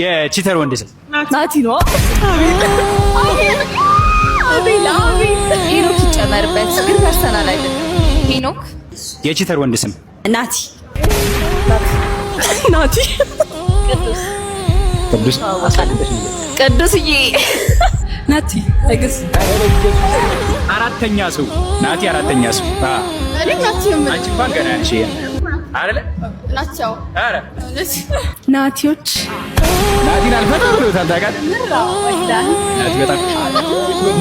የቺተር ወንድ ስም ናቲ ነው። አቤል ሄኖክ ይጨመርበት፣ ግን ፐርሰናል አይደለም። ሄኖክ የቺተር ወንድ ስም ናቲ ቅዱስዬ ናቲ አይገስ አራተኛ ሰው ናቲ አራተኛ ሰው እኔ ናቲ አንቺ እንኳን ገና ነሽ አይደለ? ናቸው አረ ናቲዎች ናቲን አልፈታም ብሎታል። ታውቃለህ ናቲ በጣም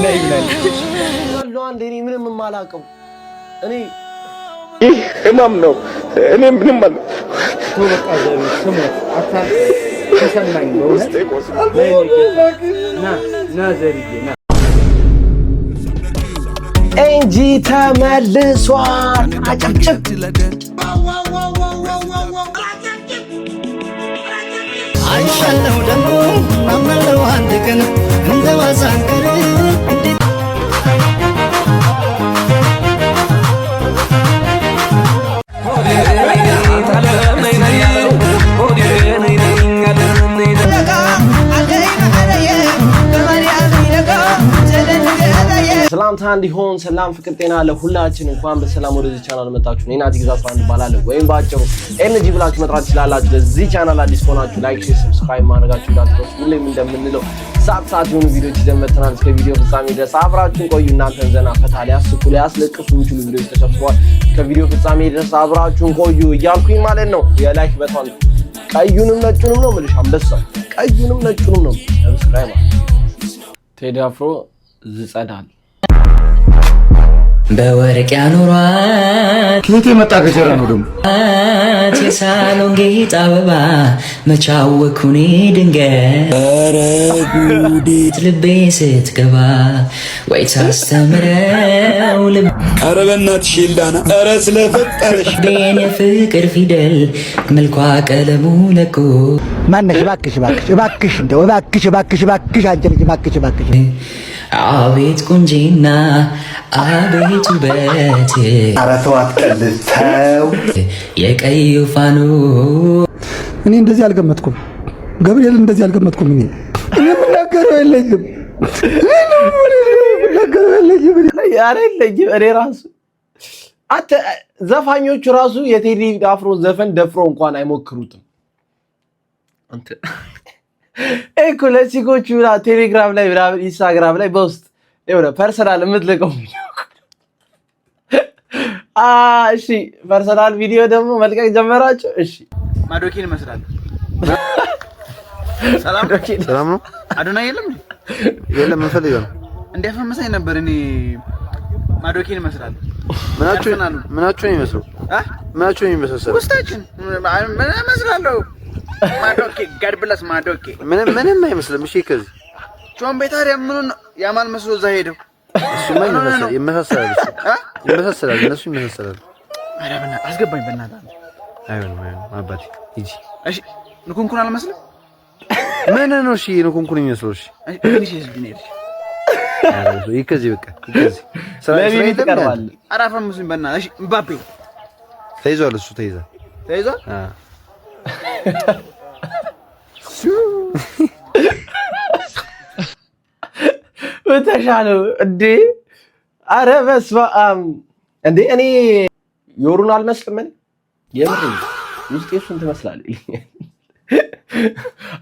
ነይ ብላል ያለው አንዴ እኔ ምንም የማላውቀው እኔ ይህ ህመም ነው። እኔ ምንም ማለት በቃ ስሙ አታን ተሰማኝ ነው ና ዘርዬ ና እንጂ ተመልሷል። አጨብጭብ አይሻለው ደግሞ ማመለው አንድ ቀን እንደዋዛንከረ ሰላምታ እንዲሆን ሰላም ፍቅር ጤና ለሁላችን። እንኳን በሰላም ወደዚህ ቻናል መጣችሁ። እኔ ናቲ ግዛት ፍራንድ እባላለሁ፣ ወይም ባጭሩ ኤንጂ ብላችሁ መጥራት ትችላላችሁ። ለዚህ ቻናል አዲስ ሆናችሁ ላይክ፣ ሼር፣ ሰብስክራይብ ማድረጋችሁ እንዳትረሱ። ሁሌም እንደምንለው ሰዓት የሆኑ ቪዲዮዎች ይዘን መጥተናል። እስከ ቪዲዮ ፍጻሜ ድረስ አብራችሁን ቆዩ። እናንተን ዘና ፈታ ሊያስቁ ሊያስለቅሱ የሚችሉ ቪዲዮዎች ተሰብስበዋል። ከቪዲዮ ፍጻሜ ድረስ አብራችሁን ቆዩ እያልኩኝ ማለት ነው። የላይክ በቷን ቀዩንም ነጩንም ነው የምልሽ፣ አንበሳው ቀዩንም ነጩንም ነው። ሰብስክራይብ ቴዲ አፍሮ ዝጸዳል በወርቅ ያኖሯት ከየት የመጣ ገጀራ ነው ደግሞ የሳሎን ጌጥ አበባ መቻወኩኔ ድንገት ኧረ ጉዲት ልቤ ስትገባ ወይ ታስተምረው ኧረ በእናትሽ ይልዳና ኧረ ስለፈጠረሽ ቤን የፍቅር ፊደል መልኳ ቀለሙ ለቆ ማነሽ እባክሽ እንደው እባክሽ አንቺ ልጅ እባክሽ አቤት ቁንጂና አቤት ውበት ኧረ ተው አትቀልድ ተው የቀዩ ፋኖ እኔ እንደዚህ አልገመትኩም ገብርኤል እንደዚህ አልገመትኩም እኔ የምናገረው የለኝም እኔ ራሱ ዘፋኞቹ ራሱ የቴዲ አፍሮ ዘፈን ደፍሮ እንኳን አይሞክሩትም። አንተ እኮ ለሲጎቹ ቴሌግራም ላይ ምናምን ኢንስታግራም ላይ በውስጥ የሆነ ፐርሰናል የምትልቀው ቪዲዮ እሺ፣ ፐርሰናል ቪዲዮ ደግሞ መልቀቅ ጀመራችሁ። እሺ፣ ማዶኪን ይመስላል። ሰላም ነው። አዶናይ የለም ምን ፈልገው ነው? እንዲያፈመሰኝ ነበር። እኔ ማዶኪን ይመስላል። ምናችሁ ነው የሚመስለው? ምናችሁ ነው የሚመስለው? ውስጣችን ምን ይመስላል? ማዶኪ ጋድብላስ ማዶኪ ምንም አይመስልም። እሺ ከዚህ ጆን ቤታሪያ ምኑን ያማል መስሎ እዛ ሄደው እሱማ ይመሳሰላል። እነሱ ይመሳሰላሉ። ኧረ በእናትህ አስገባኝ በእናትህ። አይሆንም አባቴ ሂጂ። እሺ ንኩንኩን አልመስልም። ምን ነው? እሺ ንኩንኩን የሚመስለው። እሺ ትንሽ ህዝብ ነው ያለሽ። አረ ከዚህ በቃ ከዚህ ለምን ይቀርባል? አራፈም ሙስሊም በእናትህ። እሺ ምባፔ ተይዟል። እሱ ተይዟል። በተሻለው እንዴ! አረ በስመ አብ እንዴ! እኔ ዮሩን አልመስልም። እኔ የምር ውስጤ እሱን ትመስላለህ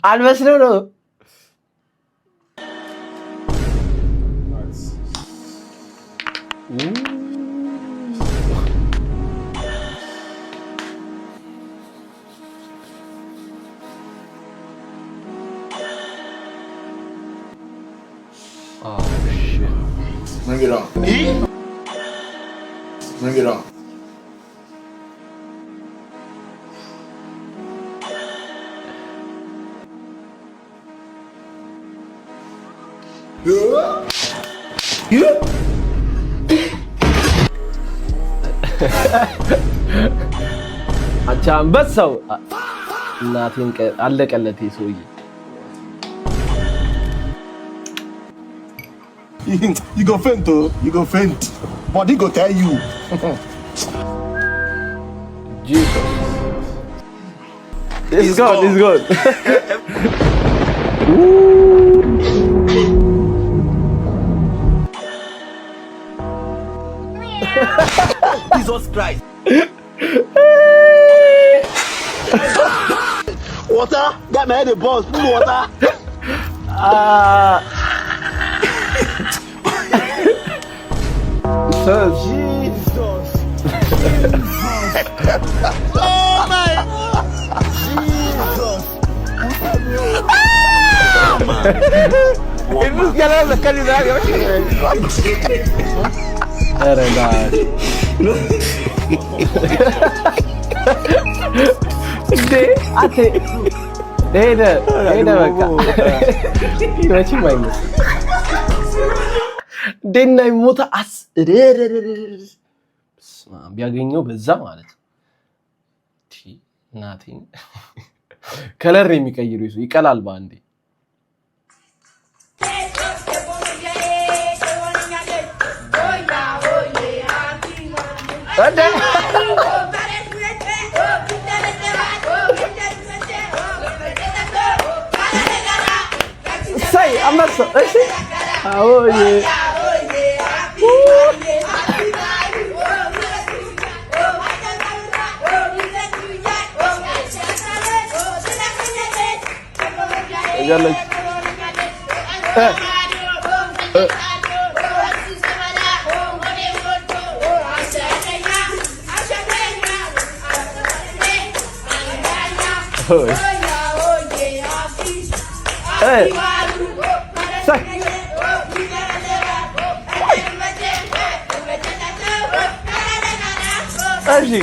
አልመስልም ነው። Oh shit. Bring it on. Bring it on. አንቺ አንበሳው እናቴን አለቀለት ሰውዬ። You go faint, oh. You go faint. Body go tell you. Jesus. It's gone. It's gone. Jesus Christ. Water, got my head a balls, full water. Jesus. Oh my Jesus. Hemos ganado la calidad. Relax. ሄደ በቃ መቼም አይመስልም። ደና ሞታ ቢያገኘው በዛ ማለት እናቴን ከለር የሚቀይሩ ይቀላል በአንዴ። Say, I'm not so. Oh yeah. Hey. Say. Aji.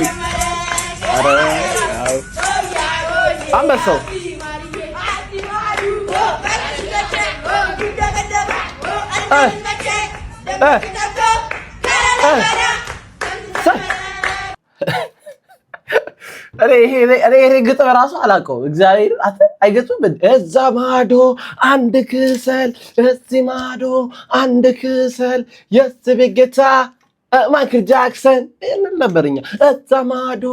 Ambaso. እኔ ግጥም ራሱ አላውቀውም። እግዚአብሔር አይገጹም። እዛ ማዶ አንድ ክሰል፣ እዚህ ማዶ አንድ ክሰል፣ የዚህ ቤት ጌታ ማይክል ጃክሰን እንል ነበርኛ። እዛ ማዶ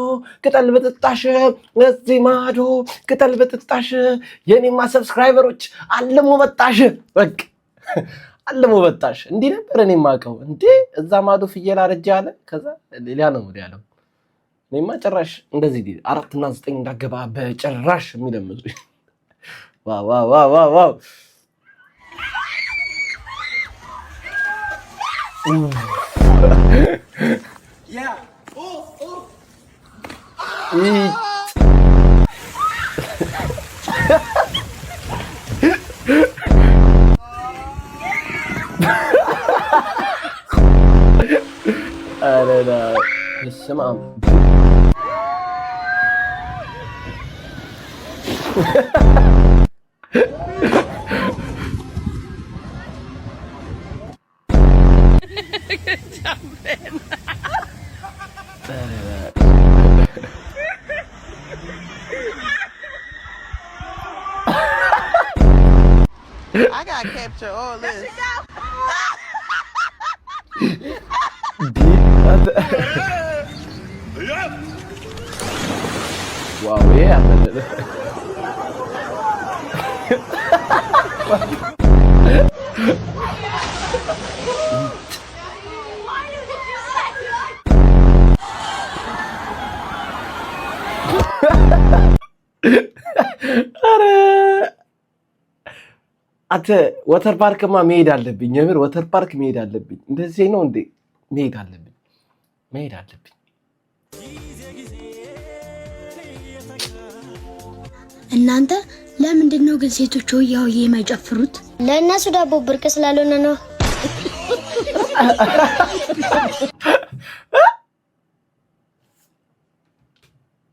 ቅጠል በጥጣሽ፣ እዚህ ማዶ ቅጠል በጥጣሽ፣ የኔማ ሰብስክራይበሮች አልሞ በጣሽ። በቃ አልሞ በጣሽ እንዲህ ነበር እኔ የማውቀው። እንዴ እዛ ማዶ ፍየል አረጃ አለ። ከዛ ሌላ ነው ያለው። እኔማ ጭራሽ እንደዚህ 4 እና 9 እንዳገባ በጭራሽ የሚለምዙ። ዋው ዋው ዋው ዋው Yeah. لا السماء I gotta capture all this. Wow, yeah. አንተ ወተር ፓርክማ መሄድ አለብኝ። የምር ወተር ፓርክ መሄድ አለብኝ። እንደዚህ ነው እንዴ? መሄድ አለብኝ። እናንተ ለምንድን ነው ግን ሴቶች ሆያው የማይጨፍሩት? ለእነሱ ዳቦ ብርቅ ስላልሆነ ነው።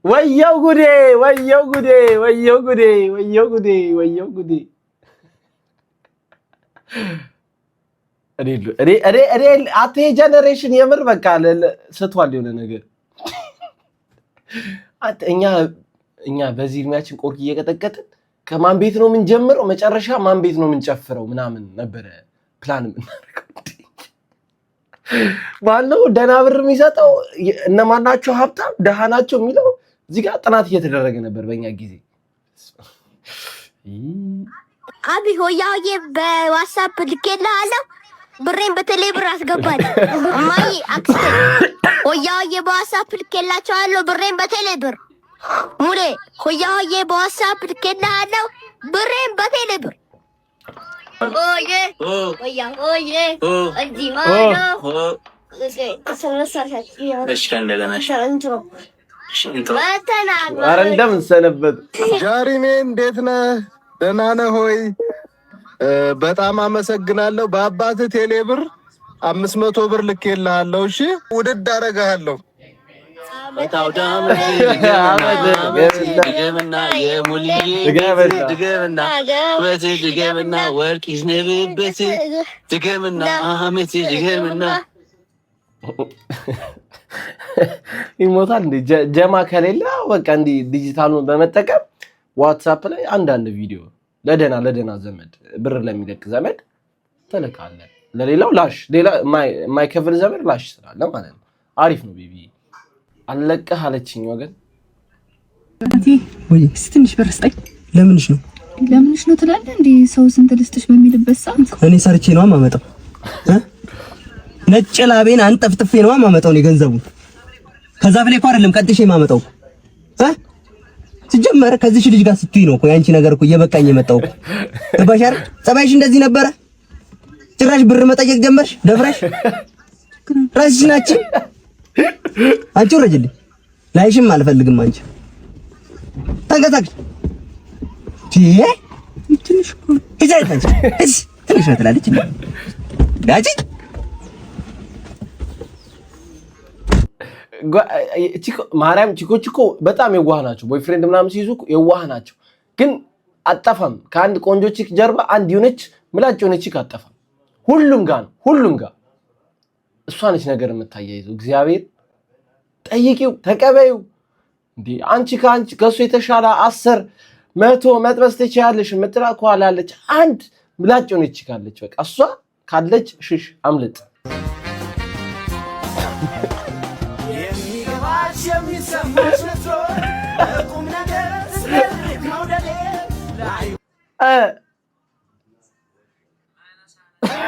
ወየው ጉዴ! ወየው ጉዴ! ወየው ጉዴ! ወየው ጉዴ! ወየው ጉዴ! እኔ አቴ ጀነሬሽን የምር በቃ ስቷል የሆነ ነገር። እኛ በዚህ እድሜያችን ቆርክ እየቀጠቀጥን ከማን ቤት ነው የምንጀምረው መጨረሻ ማን ቤት ነው የምንጨፍረው ምናምን ነበረ ፕላን የምናደርገው። ማነው ደህና ብር የሚሰጠው? እነማን ናቸው ሀብታም ደሃ ናቸው የሚለው እዚህ ጋር ጥናት እየተደረገ ነበር በእኛ ጊዜ። አቢ ሆያዬ በዋትስአፕ ልኬልሃለሁ ብሬን በቴሌ ብር አስገባል። ማይ አክስቴ ሆያዬ በዋትስአፕ ልኬላቸዋለሁ ብሬን በቴሌ ብር። ሙሌ ሆያዬ በዋትስአፕ ልኬልሃለሁ ብሬን በቴሌ ብር። ኦዬ ሆያ ሆዬ እንዲ ማዶ ኧረ እንደምን ሰነበት ጃሪሜ እንዴት ነህ? ደህና ነህ ሆይ? በጣም አመሰግናለሁ። በአባትህ ቴሌ ብር 500 ብር ልኬልሃለሁ። እሺ ውድድ አደርግሃለሁ። ድገምና የሙልዬ ድገምና ድገምና ወርቅ ይዝነብበት ድገምና አመት ድገምና ይሞታል እንዴ ጀማ ከሌለ በቃ እንዲ ዲጂታሉን በመጠቀም ዋትስአፕ ላይ አንዳንድ ቪዲዮ ለደና ዘመድ ብር ለሚለቅ ዘመድ ተልካለ። ለሌላው ላሽ ሌላ የማይከፍል ዘመድ ላሽ ስላለ ማለት ነው። አሪፍ ነው። ቤቢ አለቀህ አለችኝ ወገን ወይ ትንሽ ብር ስጠኝ። ለምንሽ ነው ትላለህ እንዴ? ሰው ስንት ልስጥሽ በሚልበት ሰዓት እኔ ሰርቼ ነው ማመጣው። ነጭ ላቤን አንጠፍጥፌ ነው ማመጣው ነው ገንዘቡን። ከዛ ፍሌ እኮ አይደለም ቀጥሼ ማመጣው። ሲጀመር ከዚህ ልጅ ጋር ስትይ ነው እኮ ያንቺ ነገር እኮ እየበቃኝ የመጣው እኮ። ተባሻር ጸባይሽ እንደዚህ ነበረ? ጭራሽ ብር መጠየቅ ጀመርሽ ደፍረሽ። ራስሽ ናች አንቺ ወረጅልኝ። ላይሽም አልፈልግም አንቺ ተንቀሳቅሽ። ትንሽ እኮ ትንሽ ነው ትላለች ዳጂ ማርያም ቺኮች እኮ በጣም የዋህ ናቸው። ቦይፍሬንድ ምናምን ሲይዙ የዋህ ናቸው። ግን አጠፋም ከአንድ ቆንጆ ቺክ ጀርባ አንድ የሆነች ምላጭ የሆነች ቺክ አጠፋም። ሁሉም ጋር እሷ ነች ነገር የምታያይዘው። እግዚአብሔር ጠይቂው ተቀበዩ እንዴ አንቺ ከሱ የተሻለ 10 100 መጥበስ ትችያለሽ የምትላ ኳላ አለች። አንድ ምላጭ የሆነች ቺክ አለች። በቃ እሷ ካለች ሽሽ አምልጥ።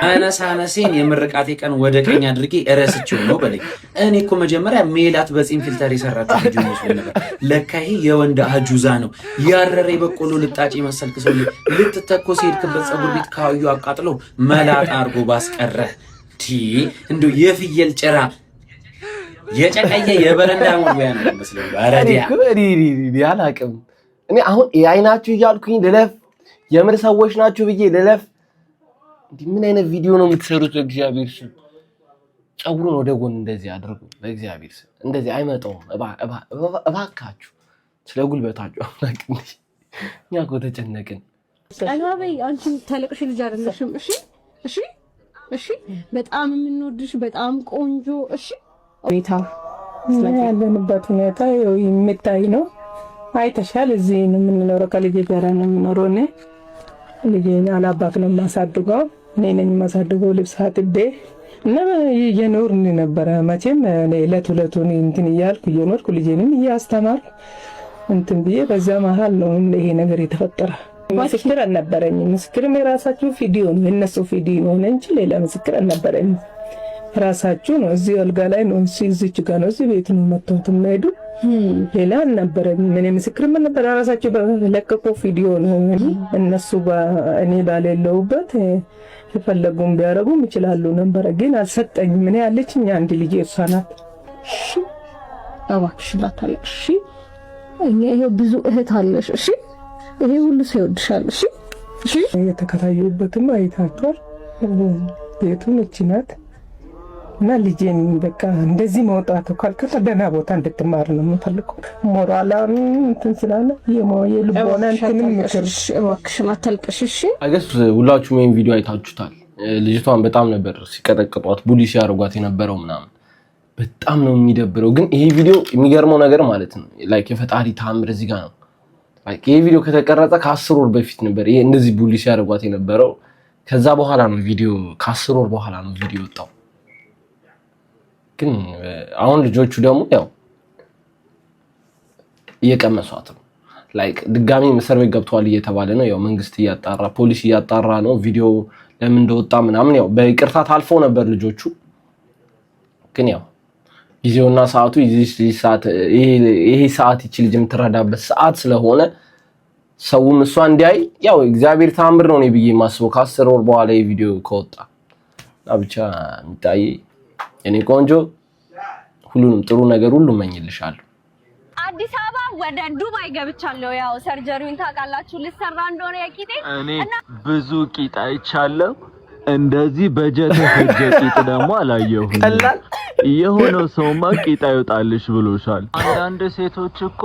አነሳነሴን የምርቃቴ ቀን ወደ ቀኝ አድርጌ እረስቼው ነው በለኝ። እኔ እኮ መጀመሪያ ሜላት በጺም ፊልተር የሰራችው ልጅ ነው ነበር። ለካ ይሄ የወንድ አጁዛ ነው። ያረረ በቆሎ ልጣጭ መሰልክ ሰው ልትተኮስ ሄድክበት ፀጉር ቤት ካዩ አቃጥለው መላጣ አርጎ ባስቀረህ እንዶ የፍየል ጭራ የጨቀየ የበረንዳ ሙያ ነው መስለው አረዲያ ያላቅም እኔ አሁን አይናችሁ እያልኩኝ ልለፍ የምር ሰዎች ናችሁ ብዬ ልለፍ። ምን አይነት ቪዲዮ ነው የምትሰሩት? በእግዚአብሔር ስም ፀጉሩን ወደ ጎን እንደዚህ አድርጉ። በእግዚአብሔር ስም እንደዚህ አይመጣውም። እባካችሁ ስለ ጉልበታችሁ አላቅም። እኛ እኮ ተጨነቅን። አባይ አንቺ ተለቅሽ ልጅ አይደለሽም። እሺ በጣም የምንወድሽ በጣም ቆንጆ። እሺ ያለንበት ሁኔታ የሚታይ ነው። አይተሻል። እዚህ ነው የምንኖረው። ከልጄ ጋር ነው የምኖረው። እኔ ልጄን አላባት ነው የማሳድገው። እኔ ነኝ የማሳድገው። ልብስ አጥቤ እና እየኖርን ነበረ። መቼም ዕለት እንትን እያልኩ እየኖርኩ ልጄንም እያስተማርኩ እንትን ብዬ በዛ መሀል ነው ይሄ ነገር የተፈጠረ። ምስክር አልነበረኝም። ምስክርም የራሳችሁ ቪዲዮ ነው የነሱ ቪዲዮ ነው እንጂ ሌላ ምስክር አልነበረኝም። ራሳችሁ ነው እዚህ አልጋ ላይ ነው እዚች ጋር ነው እዚህ ቤት ነው መጥተው የምሄዱ ሌላ አልነበረኝም። ምን ምስክርም ነበር ራሳችሁ በለቀቁ ቪዲዮ ነው። እነሱ እኔ ባሌለውበት የፈለጉም ቢያረጉም ይችላሉ ነበር፣ ግን አልሰጠኝም። ምን ያለችኝ አንድ ልጅ እሷ ናት። እሺ እባክሽ ላታለቅሽ። ይሄ ብዙ እህት አለሽ። እሺ ይሄ ሁሉ ሰው ይወድሻል። እሺ የተከራዩበትም አይታችኋል። ቤቱን እቺ ናት እና ልጄን በቃ እንደዚህ መውጣት ካልከተ ደህና ቦታ እንድትማር ነው የምፈልገው። ሞራላን እንትን ስላለ የልቦና እንትንም ምክርሽ እባክሽ አታልቅሽ። እሺ አገስ ሁላችሁም ይሄን ቪዲዮ አይታችሁታል። ልጅቷን በጣም ነበር ሲቀጠቅጧት ቡሊ ሲያርጓት የነበረው ምናምን በጣም ነው የሚደብረው። ግን ይሄ ቪዲዮ የሚገርመው ነገር ማለት ነው ላይክ የፈጣሪ ታምር እዚህ ጋር ነው። ላይክ ይሄ ቪዲዮ ከተቀረጸ ከ10 ወር በፊት ነበር ይሄ እንደዚህ ቡሊ ሲያርጓት የነበረው። ከዛ በኋላ ነው ቪዲዮ ከ10 ወር በኋላ ነው ቪዲዮ ወጣው። ግን አሁን ልጆቹ ደግሞ ያው እየቀመሷት ነው። ላይክ ድጋሚ እስር ቤት ገብቷል እየተባለ ነው። ያው መንግስት እያጣራ ፖሊስ እያጣራ ነው። ቪዲዮ ለምን እንደወጣ ምናምን ያው በይቅርታ ታልፎ ነበር ልጆቹ። ግን ያው ጊዜውና ሰዓቱ ይሄ ሰዓት ይቺ ልጅ የምትረዳበት ሰዓት ስለሆነ ሰውም እሷ እንዲያይ ያው እግዚአብሔር ታምር ነው ብዬ ማስበው ከ10 ወር በኋላ ይሄ ቪዲዮ ከወጣ ብቻ እንታይ እኔ ቆንጆ ሁሉንም ጥሩ ነገር ሁሉ እመኝልሻለሁ። አዲስ አበባ ወደ ዱባይ ገብቻለሁ። ያው ሰርጀሪውን ታውቃላችሁ ልሰራ እንደሆነ የቂጤ እኔ ብዙ ቂጥ አይቻለሁ። እንደዚህ በጀት ፈጀ ቂጥ ደግሞ አላየሁም። የሆነው ሰውማ ቂጥ አይወጣልሽ ብሎሻል። አንዳንድ ሴቶች እኮ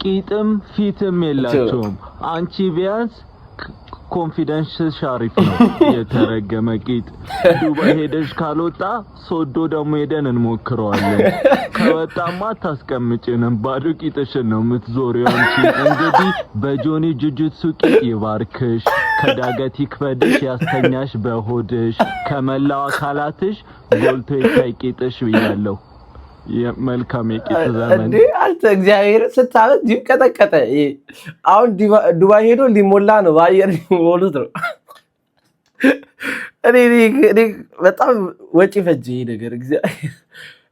ቂጥም ፊትም የላቸውም። አንቺ ቢያንስ ኮንፊደንስ ሻሪፍ ነው። የተረገመ ቂጥ ዱባይ ሄደሽ ካልወጣ ሶዶ ደግሞ ሄደን እንሞክረዋለን። ከወጣማ ታስቀምጪንም ባዶ ቂጥሽን ነው የምትዞሪው አንቺ። እንግዲህ በጆኒ ጁጁትሱ ቂጥ ይባርክሽ፣ ከዳገት ይክበድሽ፣ ያስተኛሽ በሆድሽ፣ ከመላው አካላትሽ ጎልቶ ይታይ ቂጥሽ ብያለሁ። የመልካም የቂጥ ዘመን እንዴ አንተ እግዚአብሔር ስታበት ዲብ ቀጠቀጠ። አሁን ዱባይ ሄዶ ሊሞላ ነው፣ ባየር ሊሞሉት ነው። እኔ በጣም ወጪ ፈጀ ይሄ ነገር። እግዚአብሔር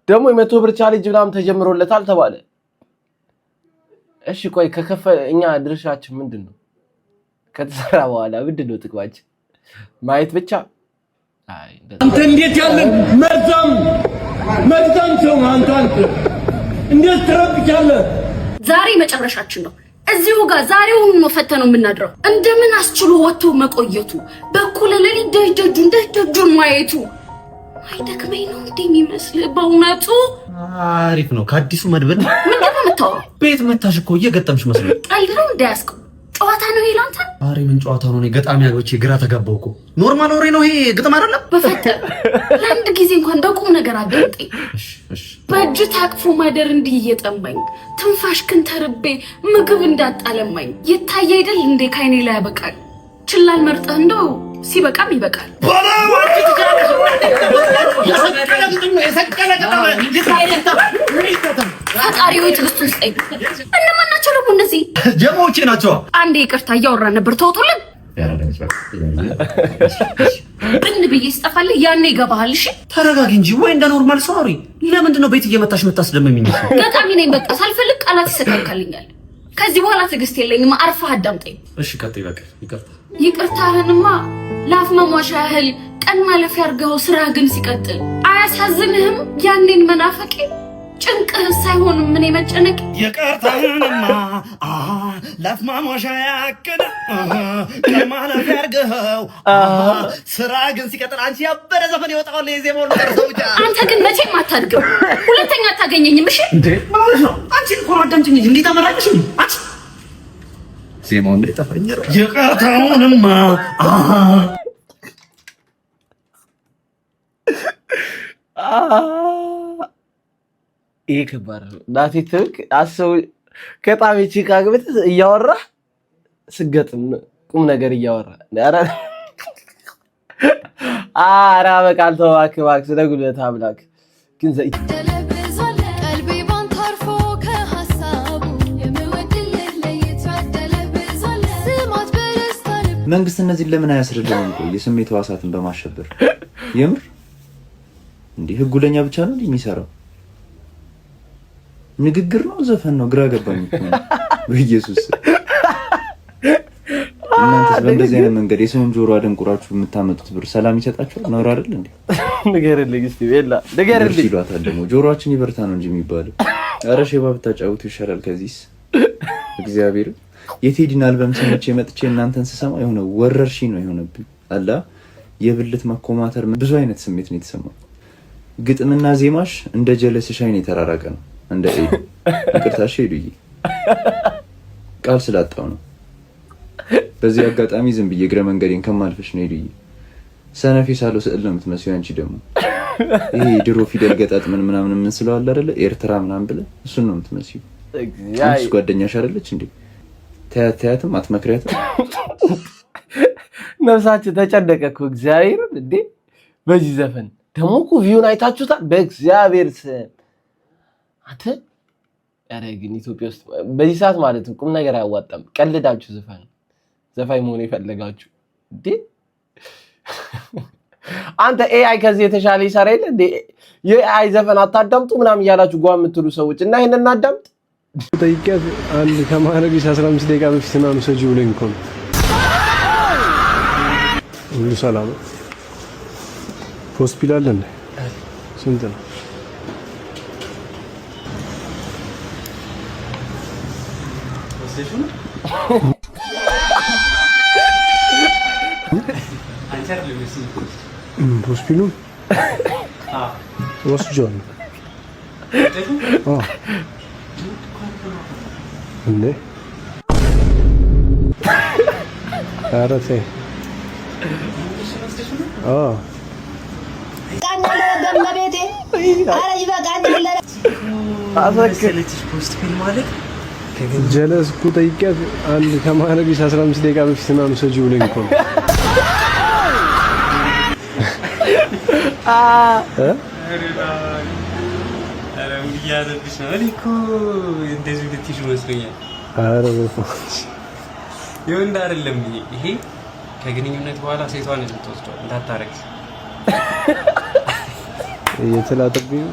ደግሞ 100 ብር ቻሌንጅ ምናምን ተጀምሮለታል ተባለ። እሺ ቆይ ከከፈ እኛ ድርሻችን ምንድነው? ከተሰራ በኋላ ምንድነው ጥቅማችን? ማየት ብቻ። አንተ እንዴት ያለን መርዛም ሰው አንተ እንዴት ትረብቻለህ? ዛሬ መጨረሻችን ነው። እዚሁ ጋር ዛሬውን ነው ፈተነው የምናድረው። እንደምን አስችሎ ወጥቶ መቆየቱ፣ በኩል ለሊት ደጁን ማየቱ አይደክመኝ ነው እንደሚመስል በእውነቱ። አሪፍ ነው። ከአዲሱ መድብል ምንድን ነው የምታወራው? ቤት መታሽ እኮ እየገጠምሽ መስሎኝ። ቀልድ ነው እንዳያስቀው ጨዋታ ነው ይሄ ላንተ። ኧረ ምን ጨዋታ ነው? እኔ ገጣሚ አግብቼ ግራ ተጋባው እኮ። ኖርማል ወሬ ነው ይሄ፣ ግጥም አይደለም። በፈተር ለአንድ ጊዜ እንኳን በቁም ነገር አዳምጠኝ። በእጅ ታቅፎ ማደር እንዲህ እየጠማኝ ትንፋሽክን ተርቤ ምግብ እንዳጣለማኝ ይታይ አይደል እንዴ ካይኔ ላይ ያበቃል። ችላል መርጠህ እንደው ሲበቃም ይበቃል። ፈጣሪ ወይ ትዕግስቱን ስጠኝ። እነማን ናቸው ደግሞ እነዚህ? ጀማዎቼ ናቸው። አንዴ ይቅርታ እያወራን ነበር ተውጡልን። ብን ብዬ ስጠፋልህ ያኔ ይገባሃል። እሺ ተረጋጊ እንጂ ወይ እንደ ኖርማል ሰው አውሪ። ለምንድን ነው ቤት እየመታሽ የምታስደምሚኝ? ገጣሚ ነኝ በቃ ሳልፈልግ ቃላት ይሰካካልኛል። ከዚህ በኋላ ትዕግስት የለኝም። አርፈህ አዳምጠኝ። እሺ ቀጥይ በቃ። ይቅርታህንማ ለአፍ መሟሻ ያህል ቀን ማለፊያ አድርገው ስራ ግን ሲቀጥል አያሳዝንህም? ያኔን መናፈቄ ጭንቅህ ሳይሆን ምን መጨነቅ። ይቅርታህንማ ለአፍ መሟሻ ያክል ቀን ማለፊያ አድርገው ስራ ግን ሲቀጥል አንቺ ያበረ ዘፈን ይወጣው ለዜማው ለተሰው ብቻ። አንተ ግን መቼም አታድግም፣ ሁለተኛ አታገኘኝም። እሺ እንዴ ማለት ነው? አንቺ እኮ አዳምጪኝ እንጂ እንዴት አመራጭሽ? አንቺ ዜማው እንደ ተፈኘረ ይቅርታውንማ ይሄ ከባድ ነው። ናቲ ትክ አሰው ከጣም ቺካጎ ቤት እያወራ ስገጥም ቁም ነገር እያወራ ኧረ በቃል ተው እባክህ ስለ ጉልበት አምላክ ግን ዘይት መንግስት እነዚህን ለምን አያስረዳም? የስሜት ሕዋሳትን በማሸበር የምር እንዴ ህጉ ለኛ ብቻ ነው የሚሰራው? ንግግር ነው ዘፈን ነው? ግራ ገባኝ እኮ በኢየሱስ። እናንተስ በእንደዚህ አይነት መንገድ የሰውን ጆሮ አደንቁራችሁ የምታመጡት ብር ሰላም ይሰጣችኋል? ነው አይደል እንዴ? ንገርልኝ እስቲ ቤላ ንገርልኝ። ይሏታል ደግሞ ጆሮአችን ይበርታ ነው እንጂ የሚባለው። ኧረ ሼባ ብታጫውቱ ይሻላል ከዚህስ። እግዚአብሔር የቴዲን አልበም ሰምቼ መጥቼ እናንተን ስሰማ የሆነ ወረርሽኝ ነው የሆነብኝ። አላ የብልት መኮማተር ብዙ አይነት ስሜት ነው የተሰማው። ግጥምና ዜማሽ እንደ ጀለስሽ አይን የተራራቀ ነው። እንደ ኤዱ ይቅርታሽ ሄዱዬ ቃል ስላጣው ነው። በዚህ አጋጣሚ ዝም ብዬ እግረ መንገዴን ከማልፈሽ ነው ሄዱዬ። ሰነፊ ሳለው ስዕል ነው የምትመስለው። አንቺ ደግሞ ይሄ ድሮ ፊደል ገጣጥመን ምናምን ምን ስለዋል አይደለ ኤርትራ ምናምን ብለ እሱን ነው የምትመስለው። አንቺ ጓደኛሽ አይደለች እንዴ? ተያትም አትመክሪያትም? ነፍሳችን ተጨነቀ እኮ እግዚአብሔር እንዴ። በዚህ ዘፈን ደግሞ እኮ ቪውን አይታችሁታል? በእግዚአብሔር ስም አተ ኧረ ግን ኢትዮጵያ ውስጥ በዚህ ሰዓት ማለት ቁም ነገር አያዋጣም። ቀልዳችሁ ዘፋኝ መሆን የፈለጋችሁ እንዴ? አንተ ኤአይ ከዚህ የተሻለ ይሰራ የለ እንዴ? የኤአይ ዘፈን አታዳምጡ ምናምን እያላችሁ ጓ የምትሉ ሰዎች እና ይሄን እናዳምጥ። ጠይቄያት አንድ ከማረግሽ 15 ደቂቃ በፊት ነው ሰጂው ብለኝ እኮ ነው። ሁሉ ሰላም ሆስፒታል እንደ ስንት ነው? ሆስፒታሉ ወስጆን እንዴ አረቴ ጀለስ እኮ ጠይቄያት አንድ ከማረግሽ 15 ደቂቃ በፊት ነው ሰጂው ብለኝ እኮ ነው። ይሁን አይደለም ይሄ ከግንኙነት በኋላ ሴቷን የምትወስደው እንዳታረግ እየተላጠብኝ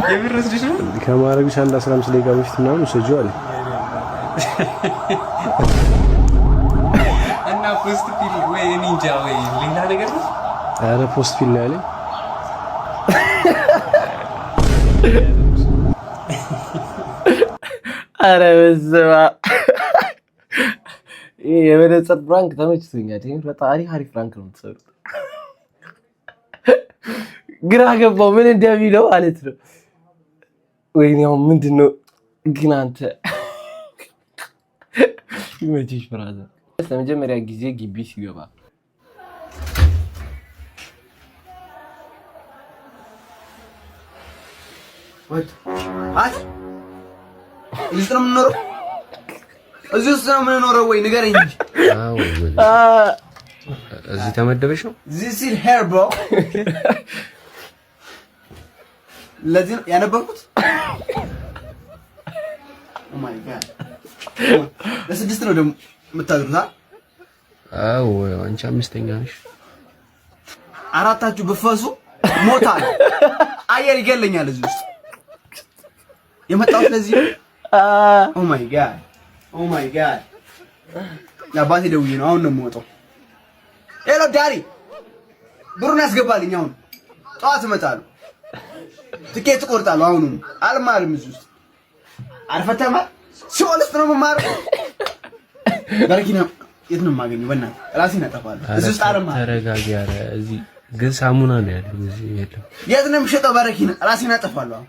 የምረስልሽ ነው። ከማረግሽ አንድ 15 ደቂቃ በፊት ነው ሰጂው አለ እና ፖስት ፒል ወይ ኒንጃ ወይ ሌላ ነገር ነው። አረ ፖስት ፒል ነው ያለኝ። አረ በስመ አብ ይሄ የመነጽር ፍራንክ ተመችቶኛል። ይሄን በጣም አሪፍ ፍራንክ ነው የምትሰሩት። ግራ ገባው ምን እንደሚለው ማለት ነው። ወይኔ አሁን ምንድነው ግን አንተ ይመችሽ ብራዘር። ለመጀመሪያ ጊዜ ግቢ ሲገባ እዚህ ነው የምንኖረው? እዚህ ውስጥ ነው የምንኖረው ወይ ንገረኝ እንጂ። አዎ እዚህ ተመደበሽ ነው? This is here bro። ለዚህ ያነበብኩት Oh my god። ለስድስት ነው ደግሞ የምታድሩት? አዎ አንቺ አምስተኛ ነሽ። አራታችሁ ብፈሱ ሞታል። አየር ይገለኛል እዚህ ውስጥ የመጣው ስለዚህ Oh my god Oh my god ለአባቴ ደውዬ ነው አሁን ነው የምወጣው። ሄሎ ዳሪ ብሩን ያስገባልኝ አሁን ጠዋት እመጣለሁ። ትኬት እቆርጣለሁ አሁን አልማርም እዚህ ውስጥ አርፈተማ ሲወልስ ነው የምማረው። በረኪና የት ነው የማገኘው? በእናትህ ራሴን አጠፋለሁ እዚህ ውስጥ አልማር። ተረጋጊ። ኧረ እዚህ ግን ሳሙና ነው ያለው እዚህ የለም። የት ነው የምሸጠው? በረኪና ራሴን አጠፋለሁ።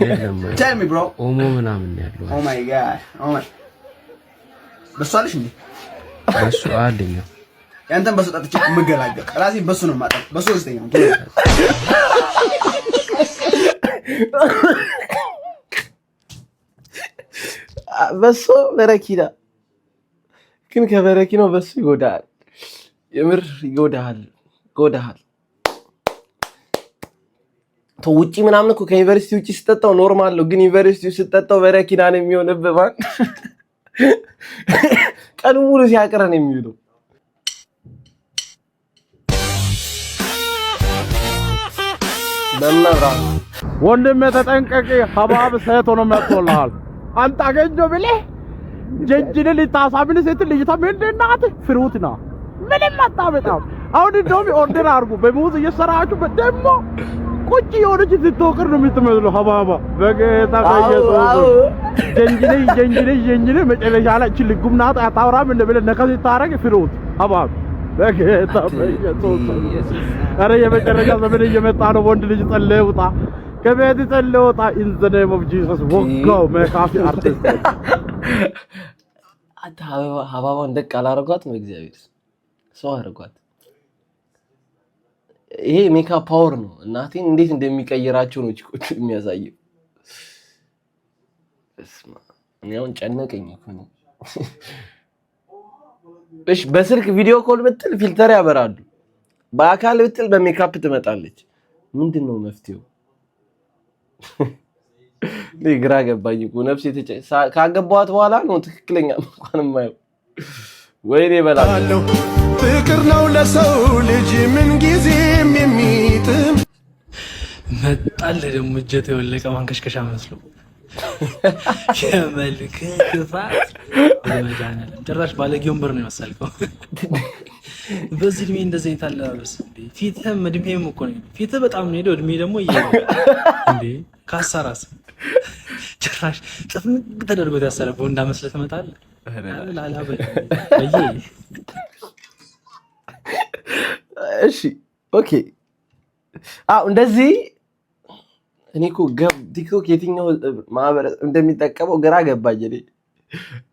የለም tell me bro ኦሞ ምናምን ያለው። Oh my god Oh my በሱ አለሽ እንዴ? በሱ አለኝ። ያንተን በሱ ጠጥቼ የምገላገል ራሴን በሱ ነው የማጠፋው። በሱ ወስተኛው በሱ በረኪና ግን ከበረኪናው በሱ ይጎዳል። የምር ይጎዳል። ውጪ ምናምን እኮ ከዩኒቨርሲቲ ውጪ ስጠጣው ኖርማል ነው፣ ግን ዩኒቨርሲቲ ስጠጣው በረኪና ነው የሚሆንብህ። ማን ቀን ሙሉ ሲያቀረን የሚውለው ለምናራ ወንድሜ ተጠንቀቂ፣ ሀባብ ሴት ሆኖ መጥቶልሃል። አንተ አገኘው ብለህ ጀንጅን ልታሳምን ስትል ልጅቷ ምንድን ናት? ፍሩት ና ምንም አታመጣም። አሁን እንደውም ኦርደር አድርጉ በሙዝ እየሰራችሁ ደግሞ ቁጭ የሆነች ስትወቅር ነው የምትመስለው። ሀባባ በጌታ ጀንጅኔ መጨረሻ ላይ እቺ ልጉም ናት አታወራም እንደ ብለህ ነከስ ታረግ ፍሩት ሀባብ በጌታ በኢየሱስ። ኧረ የመጨረሻ ዘመን እየመጣ ነው። ወንድ ልጅ ጸለይ ውጣ ከቤት ጸለይ ውጣ። ኢን ዘ ኔም ኦፍ ጂሰስ ወጋው ሜካፕ አርቲስት አታ ሀባባን ደቅ አላረጓት ነው እግዚአብሔር ሰው አረጓት። ይሄ ሜካፕ ፓወር ነው። እናቴን እንዴት እንደሚቀይራቸው ነው ቺኮች የሚያሳየው። እስማ እኔውን ጨነቀኝ እኮ ነው። እሺ በስልክ ቪዲዮ ኮል ብትል ፊልተር ያበራሉ፣ በአካል ብትል በሜካፕ ትመጣለች። ምንድነው መፍትሄው? ግራ ገባኝ እኮ ነፍሴ ካገባኋት በኋላ ነው ትክክለኛ እንኳን ማየው ወይኔ በላለሁ ፍቅር ነው ለሰው ልጅ ምን ጊዜም የሚጥም መጣል ደግሞ እጀት የወለቀ ማንከሽከሻ መስሎ የመልክ ክፋት በመጃነል ጭራሽ ባለጌ ወንበር ነው የመሰልከው። በዚህ እድሜ እንደዚህ የታለባበስ እንዴ? ፊትህም እድሜህም እኮ ነው። ፊትህ በጣም ነው ሄደው እድሜ ደግሞ እንዴ ካሳራስ ጭራሽ ጥፍንግ ተደርጎ ያሰረበው እንዳመስለ ትመጣለህ። ላላ እሺ ኦኬ እንደዚህ እኔ እኮ ቲክቶክ የትኛው ማህበረሰብ እንደሚጠቀመው ግራ ገባኝ። እኔ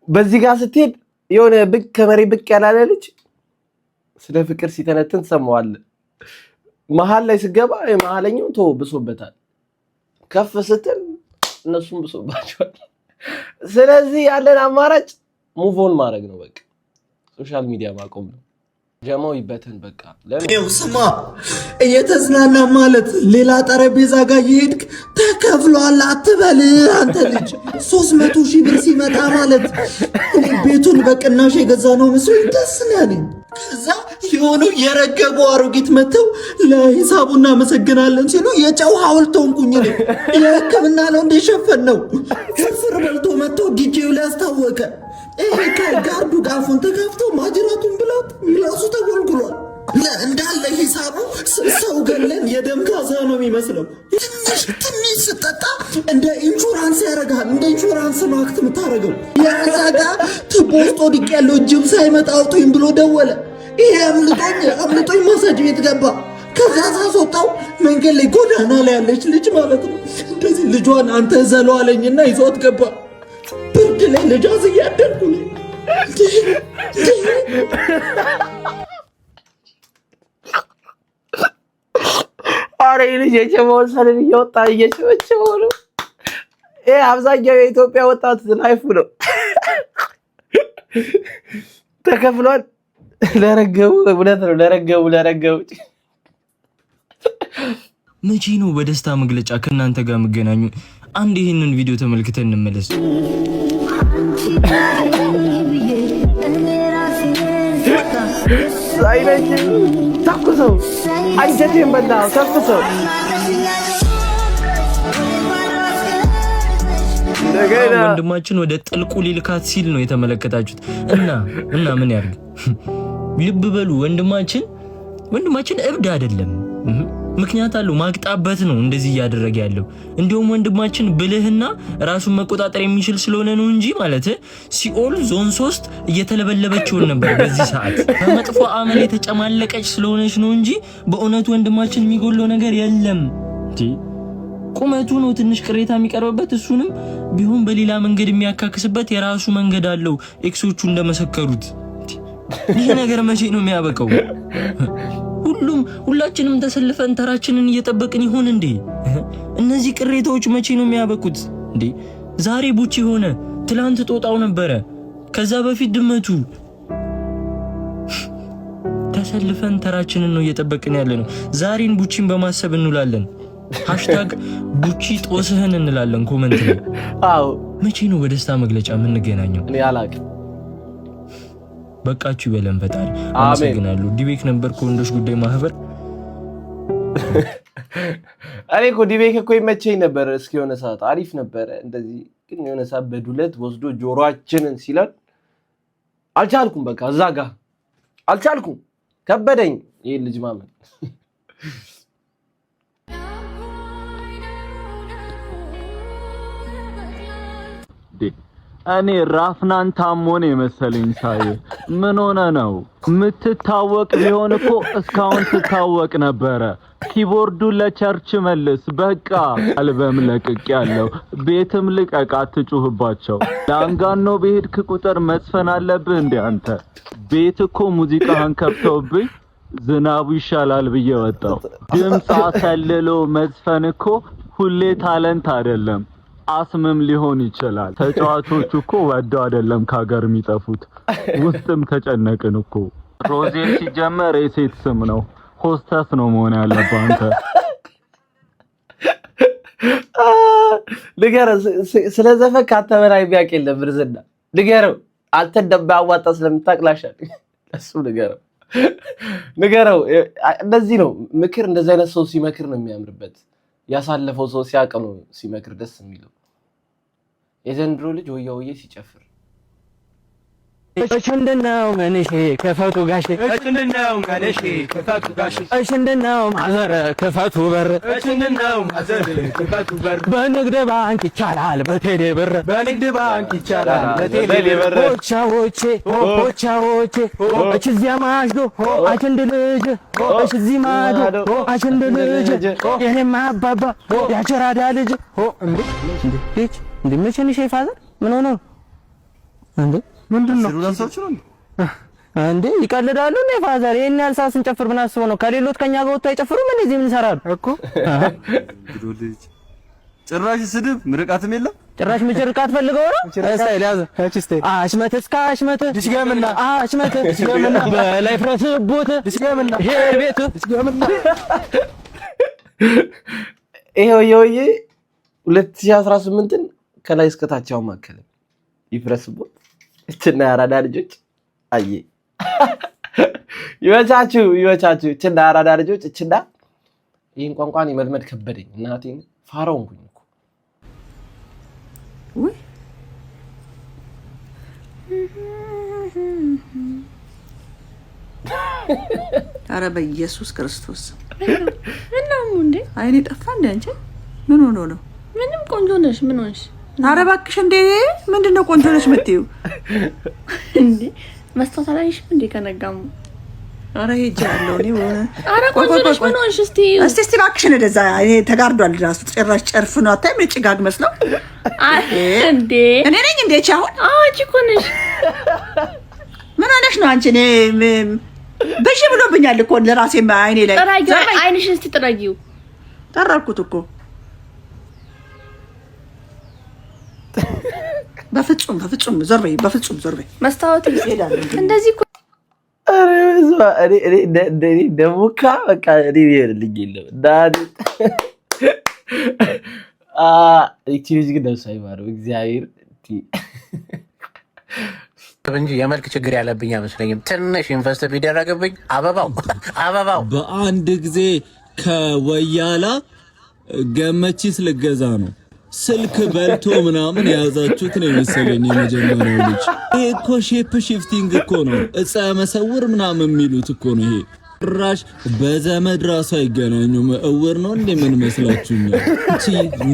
በዚህ ጋር ስትሄድ የሆነ ብቅ ከመሬት ብቅ ያላለ ልጅ ስለ ፍቅር ሲተነትን ትሰማዋለህ። መሀል ላይ ስገባ የመሀለኛው ብሶበታል፣ ከፍ ስትል እነሱም ብሶባቸዋል። ስለዚህ ያለን አማራጭ ሙቭ ኦን ማድረግ ነው። በቃ ሶሻል ሚዲያ ማቆም ነው። ጀማው ይበተን በቃ። ለምን ስማ እየተዝናና ማለት ሌላ ጠረጴዛ ጋር ይሄድክ ተከፍሏል አትበል አንተ ልጅ። 300,000 ብር ሲመጣ ማለት ቤቱን በቅናሽ የገዛ ነው መስሎኝ ደስ ነው ያለኝ። ከዛ የሆኑ የረገቡ አሮጊት መተው ለሂሳቡ እናመሰግናለን ሲሉ የጨው ሐውልት ሆንኩኝ። የሕክምና ነው እንደሸፈን ነው። ፍርፍር በልቶ መጥቶ ዲጄው ላይ አስታወቀ። ይሄ ከጋርዱ ዳፉን ተከፍቶ ማጅራቱን ብላት ምላሱ ተጎልጉሏል። እንዳለ ሂሳቡ ሰው ገለን የደም ካሳ ነው የሚመስለው። ትንሽ ስጠጣ እንደ ኢንሹራንስ ያደርጋል። እንደ ኢንሹራንስ ነው አክት የምታደርገው። የዛጋ ትቦ ውስጥ ወድቅ ያለው ጅብ ሳይመጣ አውጡኝ ብሎ ደወለ። ይሄ አምልጦኝ ማሳጅ ቤት ገባ። ከዛ ሳስወጣው መንገድ ላይ ጎዳና ላይ ያለች ልጅ ማለት ነው እንደዚህ ልጇን አንተ ዘለው አለኝና ይዞት ገባ። ብርድ ላይ ልጅ አዝያደርኩ ነው። አሬ ልጅ የጨመውን ሰልን እየወጣ እየጨመጨመው ነው። ይሄ አብዛኛው የኢትዮጵያ ወጣት ላይፉ ነው። ተከፍሏል። ለረገቡ እውነት ነው። ለረገቡ መቼ ነው በደስታ መግለጫ ከእናንተ ጋር የምገናኙ? አንድ ይህንን ቪዲዮ ተመልክተን እንመለስ። አይነኝ ተኩሰው አንጀቴን በላ ተኩሰው ወንድማችን ወደ ጥልቁ ሊልካት ሲል ነው የተመለከታችሁት። እና ምን ያርግ? ልብ በሉ ወንድማችን እብድ አይደለም። ምክንያት አለው። ማግጣበት ነው እንደዚህ እያደረገ ያለው። እንዲሁም ወንድማችን ብልህና ራሱን መቆጣጠር የሚችል ስለሆነ ነው እንጂ ማለት ሲኦል ዞን 3 እየተለበለበችው ነበር በዚህ ሰዓት። በመጥፎ አመል የተጨማለቀች ስለሆነች ነው እንጂ በእውነቱ ወንድማችን የሚጎለው ነገር የለም። ቁመቱ ነው ትንሽ ቅሬታ የሚቀርብበት። እሱንም ቢሆን በሌላ መንገድ የሚያካክስበት የራሱ መንገድ አለው። ኤክሶቹ እንደመሰከሩት ይሄ ነገር መቼ ነው የሚያበቃው? ሁላችንም ተሰልፈን ተራችንን እየጠበቅን ይሆን እንዴ? እነዚህ ቅሬታዎች መቼ ነው የሚያበቁት እንዴ? ዛሬ ቡቺ ሆነ፣ ትላንት ጦጣው ነበረ፣ ከዛ በፊት ድመቱ። ተሰልፈን ተራችንን ነው እየጠበቅን ያለ ነው። ዛሬን ቡቺን በማሰብ እንውላለን። #ቡቺ ጦስህን እንላለን ኮሜንት ላይ። አዎ መቼ ነው በደስታ መግለጫ የምንገናኘው? እኔ አላውቅም። በቃችሁ ይበለን ፈጣሪ። አመሰግናለሁ። ዲቤክ ነበር ከወንዶች ጉዳይ ማህበር። እኔ እኮ ዲቤክ እኮ ይመቸኝ ነበር። እስኪ የሆነ ሰዓት አሪፍ ነበረ እንደዚህ፣ ግን የሆነ ሰዓት በዱለት ወስዶ ጆሮአችንን ሲለን አልቻልኩም። በቃ እዛ ጋር አልቻልኩም፣ ከበደኝ ይሄ ልጅ ማመን። እኔ ራፍናን ታሞን የመሰለኝ ሳይ ምን ሆነ ነው? ምትታወቅ ቢሆን እኮ እስካሁን ትታወቅ ነበረ። ኪቦርዱን ለቸርች መልስ። በቃ አልበም ለቅቅ ያለው ቤትም ልቀቅ፣ አትጩህባቸው። ዳንጋኖ በሄድክ ቁጥር መስፈን አለብህ እንዴ አንተ? ቤት እኮ ሙዚቃህን ከፍተውብኝ ዝናቡ ይሻላል ብዬ ወጣው። ድምፅ አሰልሎ መስፈን እኮ ሁሌ ታለንት አይደለም፣ አስምም ሊሆን ይችላል። ተጫዋቾቹ እኮ ወደው አይደለም ከሀገር የሚጠፉት፣ ውስጥም ተጨነቅን እኮ። ሮዜል ሲጀመር የሴት ስም ነው፣ ሆስተስ ነው መሆን ያለበት አንተ። ንገረው ስለ ዘፈን ካንተ በላይ የሚያውቅ የለም ብርዝና ንገረው አንተ እንደማያዋጣ ስለምታቅላሻል እሱ ንገረው እንደዚህ ነው ምክር እንደዚህ አይነት ሰው ሲመክር ነው የሚያምርበት ያሳለፈው ሰው ሲያውቅ ነው ሲመክር ደስ የሚለው የዘንድሮ ልጅ ወያውዬ ሲጨፍር እሽንደናው መንሽ ከፈቱ ጋሽ እሽንደናው መንሽ ከፈቱ ጋሽ እሽንደናው ማዘር ከፈቱ በር እሽንደናው ማዘር ከፈቱ በር በንግድ ባንክ ይቻላል በቴሌ ብር በንግድ ባንክ ይቻላል በቴሌ ብር ሆቻዎቼ እችዚያ ማሽዶ አችንድ ልጅ እችዚ ማዶ አችንድ ልጅ የኔማ አባባ ያቸራዳ ልጅ እንዴ መቼንሽ ፋዘር ምን ሆነ እንዴ ምንድነው እንዴ ይቀልዳሉ ነው ፋዘር ይሄን ያልሳ ስንጨፍር ምን አስበው ነው ከሌሎት ከኛ ጋር ወጣ ይጨፍሩ ምን እዚህ ምን ይሰራሉ እኮ ልጅ ጭራሽ ስድብ ምርቃትም የለም ጭራሽ ምርቃት ፈልገው ነው ስታይል ያዘ አሽመት እስከ አሽመት ድሽገምና አሽመት ድሽገምና በላይ ፍረስቦት ድሽገምና ሄር ቤት ድሽገምና ይሄው 2018ን ከላይ እስከታቻው ማከለ ይፍረስቦት እችና ያራዳ ልጆች አይ ይወቻችሁ እችና ያራዳ ልጆች እችና ይሄን ቋንቋን ይመልመድ ከበደኝ እናቴን ፋራውንኩኝ እኮ ወይ ኧረ በኢየሱስ ክርስቶስ ምነው እንዴ አይኔ ጠፋ እንዴ አንቺ ምን ሆኖ ነው ምንም ቆንጆ ነሽ ምን ሆነሽ ኧረ እባክሽ እንዴ ምንድነው ቆንጆ ነሽ የምትይው እንዴ መስታወት አላየሽም እንዴ ከነጋሙ ኧረ ሄጃለሁ እኔ ኧረ ቆንጆ ነሽ ምን ሆነሽ እስቲ እባክሽ እንደዛ እኔ ተጋርዷል ራሱ ጭራሽ ጨርፍ ነው አታይም ጭጋግ መስለው እንዴ እኔ ነኝ እንዴ ቻውን አንቺ እኮ ነሽ ምን ሆነሽ ነው አንቺ እኔ በሺ ብሎብኛል እኮ ለራሴ አይኔ ላይ ጥራጊው አይንሽን እስቲ ጥራጊው ጠራኩት እኮ በፍጹም ዞር በይ መስታወት ይሄዳል እንደዚህ እኮ እኔ ደሙካ በቃ እኔ ይሄድልኝ የለም ዳኒ እቺ ልጅ ግን ደስ አይማረው እግዚአብሔር እንጂ የመልክ ችግር ያለብኝ አይመስለኝም ትንሽ ኢንቨስት ቢደረግብኝ አበባው በአንድ ጊዜ ከወያላ ገመቺስ ልገዛ ነው ስልክ በልቶ ምናምን የያዛችሁት ነው መሰለኝ የመጀመሪያው ልጅ ይሄ እኮ ሼፕ ሺፍቲንግ እኮ ነው እጻ መሰውር ምናምን የሚሉት እኮ ነው ይሄ ራሽ በዘመድ ራሱ አይገናኙም እውር ነው እንደምን መስላችሁኝ እቺ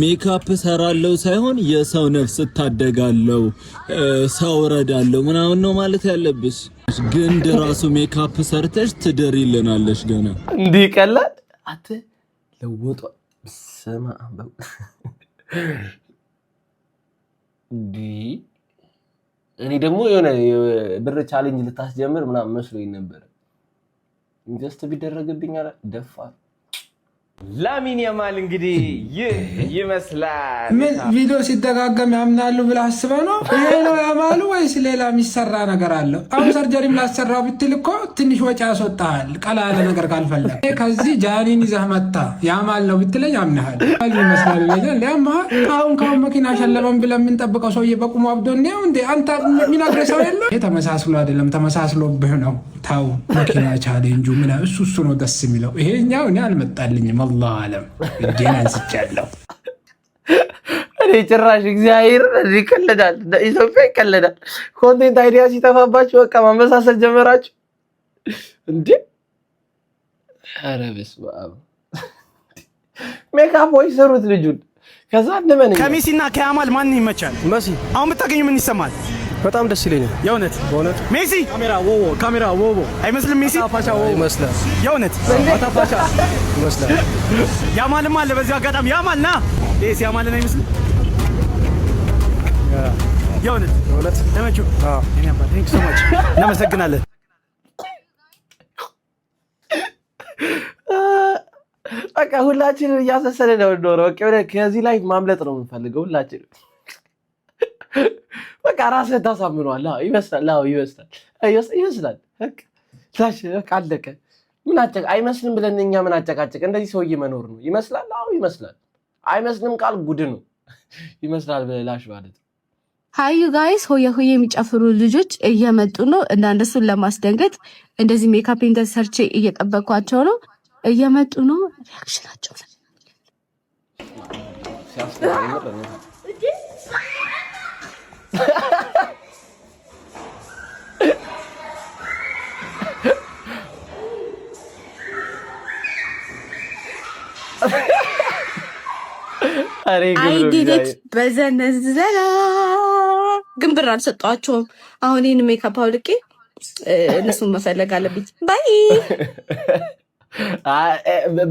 ሜካፕ ሰራለው ሳይሆን የሰው ነፍስ ታደጋለው ሰው ረዳለው ምናምን ነው ማለት ያለብሽ ግን ራሱ ሜካፕ ሰርተሽ ትደሪልናለሽ ገና እንዲቀላል አተ ለወጣ ሰማ አንበው እኔ ደግሞ የሆነ ብር ቻሌንጅ ልታስጀምር ምናምን መስሎኝ ነበር ኢንቨስት ቢደረግብኝ አለ ደፋር ላሚን ያማል እንግዲህ ይመስላል ምን ቪዲዮ ሲደጋገም ያምናሉ ብለህ አስበህ ነው ይሄ ነው ያማሉ ወይስ ሌላ የሚሰራ ነገር አለው አሁን ሰርጀሪም ላሰራው ብትል እኮ ትንሽ ወጪ ያስወጣል ቀላ ያለ ነገር ካልፈለግ ከዚህ ጃኒን ይዘህ መጣ ያማል ነው ብትለኝ ያምናል ይመስላል ይላል ያማል ካሁን መኪና ሸለበን ብለን የምንጠብቀው ሰውዬ በቁሙ አብዶ ነው እንዴ አንተ ሚናገር ሰው የለም ይሄ ተመሳስሎ አይደለም ተመሳስሎብህ ነው ታው መኪና ቻሌንጁ ምን እሱ ነው ደስ የሚለው ይሄኛው እኔ አልመጣልኝም አላህ አለም እንዴና አንስቻለሁ እኔ ጭራሽ እግዚአብሔር ይቀልዳል ኢትዮጵያ ይቀልዳል ኮንቴንት አይዲያ ሲጠፋባችሁ በቃ ማመሳሰል ጀመራችሁ እንዴ ኧረ በስመ አብ ሜካፕ ወይ ሰሩት ልጁን ከዛ እንደምን ከሚሲና ከያማል ማን ይመቻል መሲ አሁን ብታገኙ ምን ይሰማል በጣም ደስ ይለኛል የእውነት ሜሲ ካሜራ ዎዎ አይመስልም ሜሲ ይመስላል የእውነት አታፋቻ ይመስላል ያማልም አለ በዚህ አጋጣሚ ያማል ና ዴስ ያማልን አይመስልም የእውነት ለመቹ እኔ አባ ቴንክ ሶ ማች እናመሰግናለን በቃ ሁላችንም እያሰሰለ ነው እንደሆነ በቃ ከዚህ ላይ ማምለጥ ነው የምንፈልገው ሁላችንም በቃ ራስህን ታሳምነዋል ይመስላል በቃ አለቀ ምን አይመስልም ብለን እኛ ምን አጨቃጨቅ እንደዚህ ሰውዬ መኖር ነው ይመስላል ይመስላል አይመስልም ቃል ጉድ ነው ይመስላል በላሽ ማለት ሃዩ ጋይስ ሆየ ሆየ የሚጨፍሩ ልጆች እየመጡ ነው እና እነሱን ለማስደንገጥ እንደዚህ ሜካፕ ኢንተሰርቼ እየጠበቅኳቸው ነው እየመጡ ነው ሪአክሽናቸው ሲያስፈራኝ ነው አይ ዲዲት በዘነዘላ ግን ብር አልሰጧቸውም አሁን ይሄን ሜካፕ አውልቄ እነሱን መፈለግ አለብኝ ባይ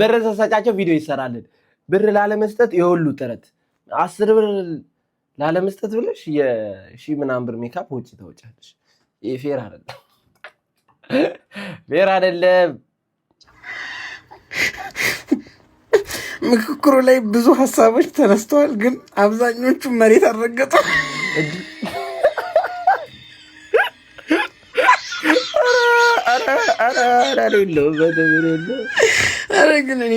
ብር ተሰጫቸው ቪዲዮ ይሰራልን ብር ላለመስጠት የሁሉ ጥረት 10 ብር ላለመስጠት ብለሽ የሺ ምናምን ብር ሜካፕ ወጪ ተወጫለሽ ፌር አይደለም ምክክሩ ላይ ብዙ ሐሳቦች ተነስተዋል ግን አብዛኞቹ መሬት አረገጡ አረ ግን እኔ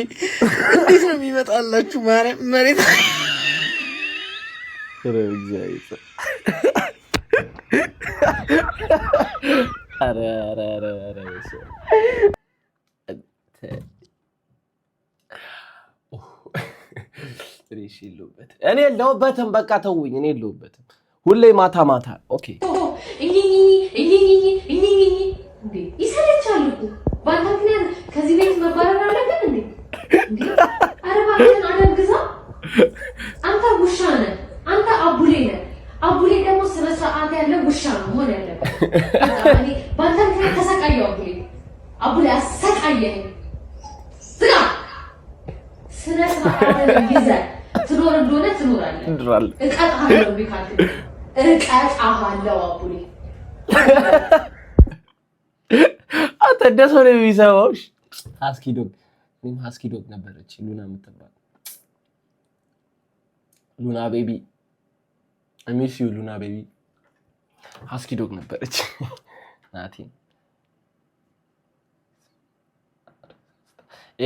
እንዴት ነው የሚመጣላችሁ መሬት እኔ የለሁበትም በቃ ተውኝ እኔ የለሁበትም ሁሌ ማታ ኦኬ ይሰለቻል እኮ ባንተ ምክንያት ከዚህ ቤት መባረር አለብን እንዴ አረባችን አደግዛ አንተ ውሻ ነህ አንተ አቡሌ ነህ አቡሌ ደግሞ ስነ ስርዓት ያለው ውሻ ነው ሆነ ያለበት ባንተ ምክንያት ተሰቃየው አቡሌ አሰቃየኝ ስራ ስነ ስርዓት ይዘህ ትኖር እንደሆነ ትኖራለህ እቀጣሃለሁ ቢካት እቀጣሃለሁ አቡሌ አተደሰው ነው የሚሰማው ሃስኪዶግ ነበረች ሉና የምትባል ሉና ቤቢ I miss you ሉና ቤቢ ሃስኪዶግ ነበረች ናቲ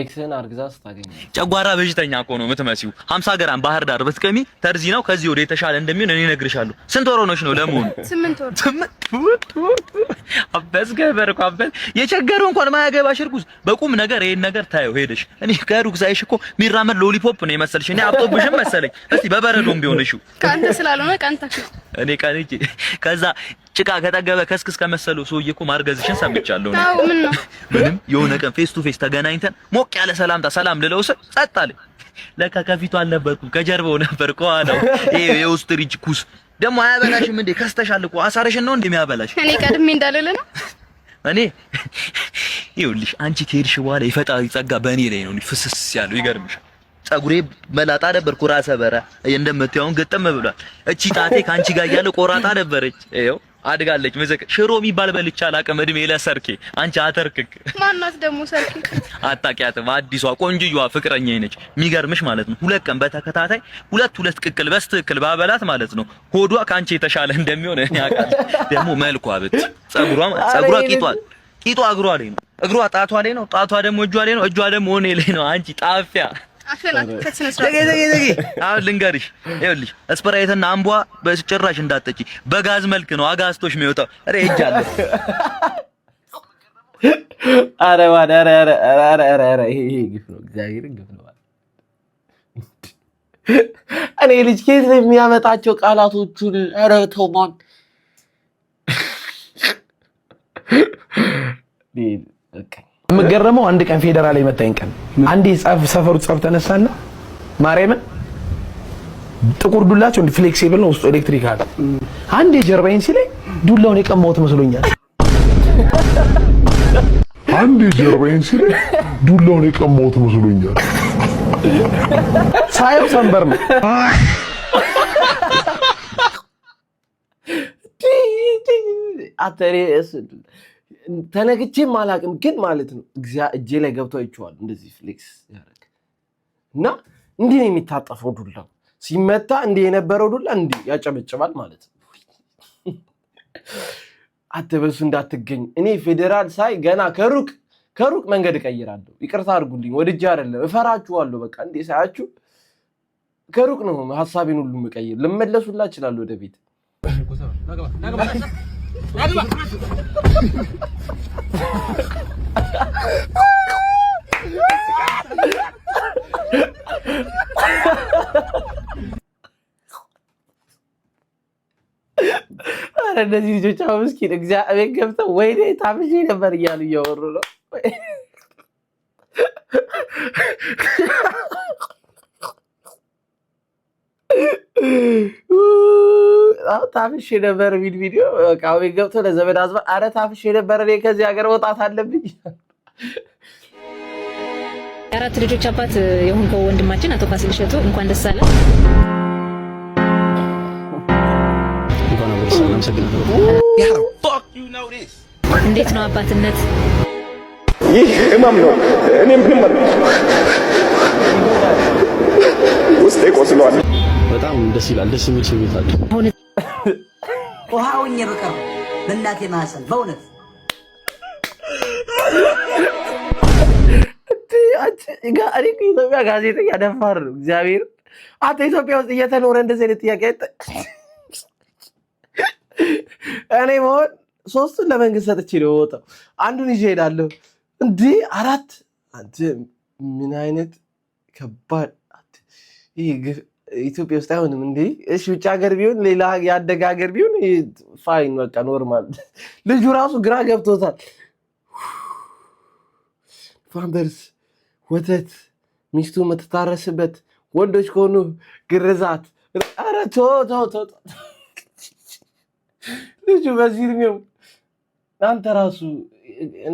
ኤክሰን አርግዛ ስታገኝ ጨጓራ በሽተኛ እኮ ነው የምትመሲው 50 ግራም ባህር ዳር ብትቀሚ ተርዚ ነው ከዚህ ወደ የተሻለ እንደሚሆን እኔ ነግርሻለሁ ስንት ወር ሆነሽ ነው ለሞኑ 8 ወር አበስገበርኩ አበል የቸገረው እንኳን ማያገባሽ እርጉዝ በቁም ነገር ይሄን ነገር ታየው ሄደሽ እኔ ከሩቅ ሳይሽ እኮ ሚራመድ ሎሊፖፕ ነው የመሰልሽ እኔ አብጦብሽም መሰለኝ እስቲ በበረዶም ቢሆንሽው ካንተ ስላልሆነ ካንተሽ ነው እኔ ካንቺ ከዛ ጭቃ ከጠገበ ከስክስ ከመሰለው ሰውዬ እኮ ማርገዝሽን ሰምቻለሁ ነው ታው ምን ነው ምንም የሆነ ቀን ፌስ ቱ ፌስ ተገናኝተን ሞቅ ያለ ሰላምታ ሰላም ልለው ጸጥ አለ ለካ ከፊቱ አልነበርኩም ከጀርባው ነበር ከኋላው ይሄ የኦስትሪች ኩስ ደሞ አያበላሽም እንዴ ከስተሻል እኮ አሳረሽን ነው እንደሚያበላሽ እኔ ቀድሜ እንዳለለ ነው እኔ ይኸውልሽ አንቺ ከሄድሽ በኋላ የፈጣሪ ጸጋ በእኔ ላይ ነው ፍስስ ያለው ይገርምሻል ጸጉሬ መላጣ ነበር ኩራሰ በራ እንደምትያውን ገጠም ብሏል እቺ ጣቴ ካንቺ ጋር ያለ ቆራጣ ነበረች ይኸው አድጋለች መዘከ ሽሮ የሚባል በልቻ አላቀም እድሜ ለሰርኬ አንቺ አተርክክ ማናት ደሞ ሰርኬ አጣቂያትም አዲሷ ቆንጆዋ ፍቅረኛዬ ነች የሚገርምሽ ማለት ነው ሁለት ቀን በተከታታይ ሁለት ቅቅል በስትክክል ባበላት ማለት ነው ሆዷ ካንቺ የተሻለ እንደሚሆን እኔ አውቃለሁ ደግሞ መልኳ ብት ጸጉሯ ቂጧ እግሯ ላይ ነው እግሯ ጣቷ ላይ ነው ጣቷ ደግሞ እጇ ላይ ነው እጇ ደግሞ እኔ ላይ ነው አንቺ ጣፊያ አሁን ልንገርሽ ይኸውልሽ ስፕራይትና አምቧ በጭራሽ እንዳትጠጪ በጋዝ መልክ ነው አጋስቶሽ የሚወጣው ኧረ ሄጃለሁ ኧረ ይሄ ግፍ ነው እግዚአብሔርን ግፍ ነው እኔ ልጅ ከየት ነው የሚያመጣቸው ቃላቶቹን ኧረ ተው ማን የምገረመው አንድ ቀን ፌደራል የመጣኝ ቀን አንዴ ሰፈሩ ጸብ ተነሳና ማርያምን ጥቁር ዱላቸው እንደ ፍሌክሲብል ነው ውስጡ ኤሌክትሪክ አለ አንዴ ጀርባዬን ሲለኝ ዱላውን የቀማሁት መስሎኛል ሳየው ሰንበር ነው አተሬስ ተነግቼም አላቅም ግን ማለት ነው እጄ ላይ ገብቶ አይቼዋለሁ እንደዚህ ፍሌክስ ያደርግ እና እንዲህ ነው የሚታጠፈው ዱላው ሲመታ እንዲህ የነበረው ዱላ እንዲህ ያጨበጭባል ማለት ነው አተበሱ እንዳትገኝ እኔ ፌደራል ሳይ ገና ከሩቅ መንገድ እቀይራለሁ ይቅርታ አድርጉልኝ ወድጄ አይደለም እፈራችኋለሁ በቃ እንዴ ሳያችሁ ከሩቅ ነው ሐሳቤን ሁሉ መቀየር ልመለሱላ ይችላል ወደ ቤት አረ እንደዚህ ልጆች ምስኪን እግዚአብሔር ገብተው ወይኔ ታምሽ ነበር እያሉ እያወሩ ነው ታፍሽ ነበር ቪዲዮ ቃው ገብቶ ለዘመድ አዝማድ አረ ታፍሽ ነበር እኔ ከዚህ ሀገር ወጣት አለብኝ አራት ልጆች አባት የሆንከው ወንድማችን አቶ ፋሲል እሸቱ እንኳን ደስ አለ እንዴት ነው አባትነት ይህ ህመም ነው እኔም ህመም ውስጤ ቆስሏል በጣም ደስ ይላል ደስ የሚል ስሜት አለ ውሃውኝ በቀር በእናቴ ማህፀን በእውነት ጋሪ ኢትዮጵያ ጋዜጠኛ ደፋር ነው እግዚአብሔር አተ ኢትዮጵያ ውስጥ እየተኖረ እንደዚህ አይነት ጥያቄ እኔ ሞት ሶስቱን ለመንግስት ሰጥቼ ነው ወጣው አንዱን ይዤ ሄዳለሁ እንዴ አራት አንተ ምን አይነት ከባድ ይሄ ኢትዮጵያ ውስጥ አይሆንም እንዴ እሺ ውጭ ሀገር ቢሆን ሌላ ያደገ ሀገር ቢሆን ፋይን በቃ ኖርማል ልጁ ራሱ ግራ ገብቶታል ፋምበርስ ወተት ሚስቱ የምትታረስበት ወንዶች ከሆኑ ግርዛት ኧረ ቶ ልጁ በዚህ እድሜው አንተ ራሱ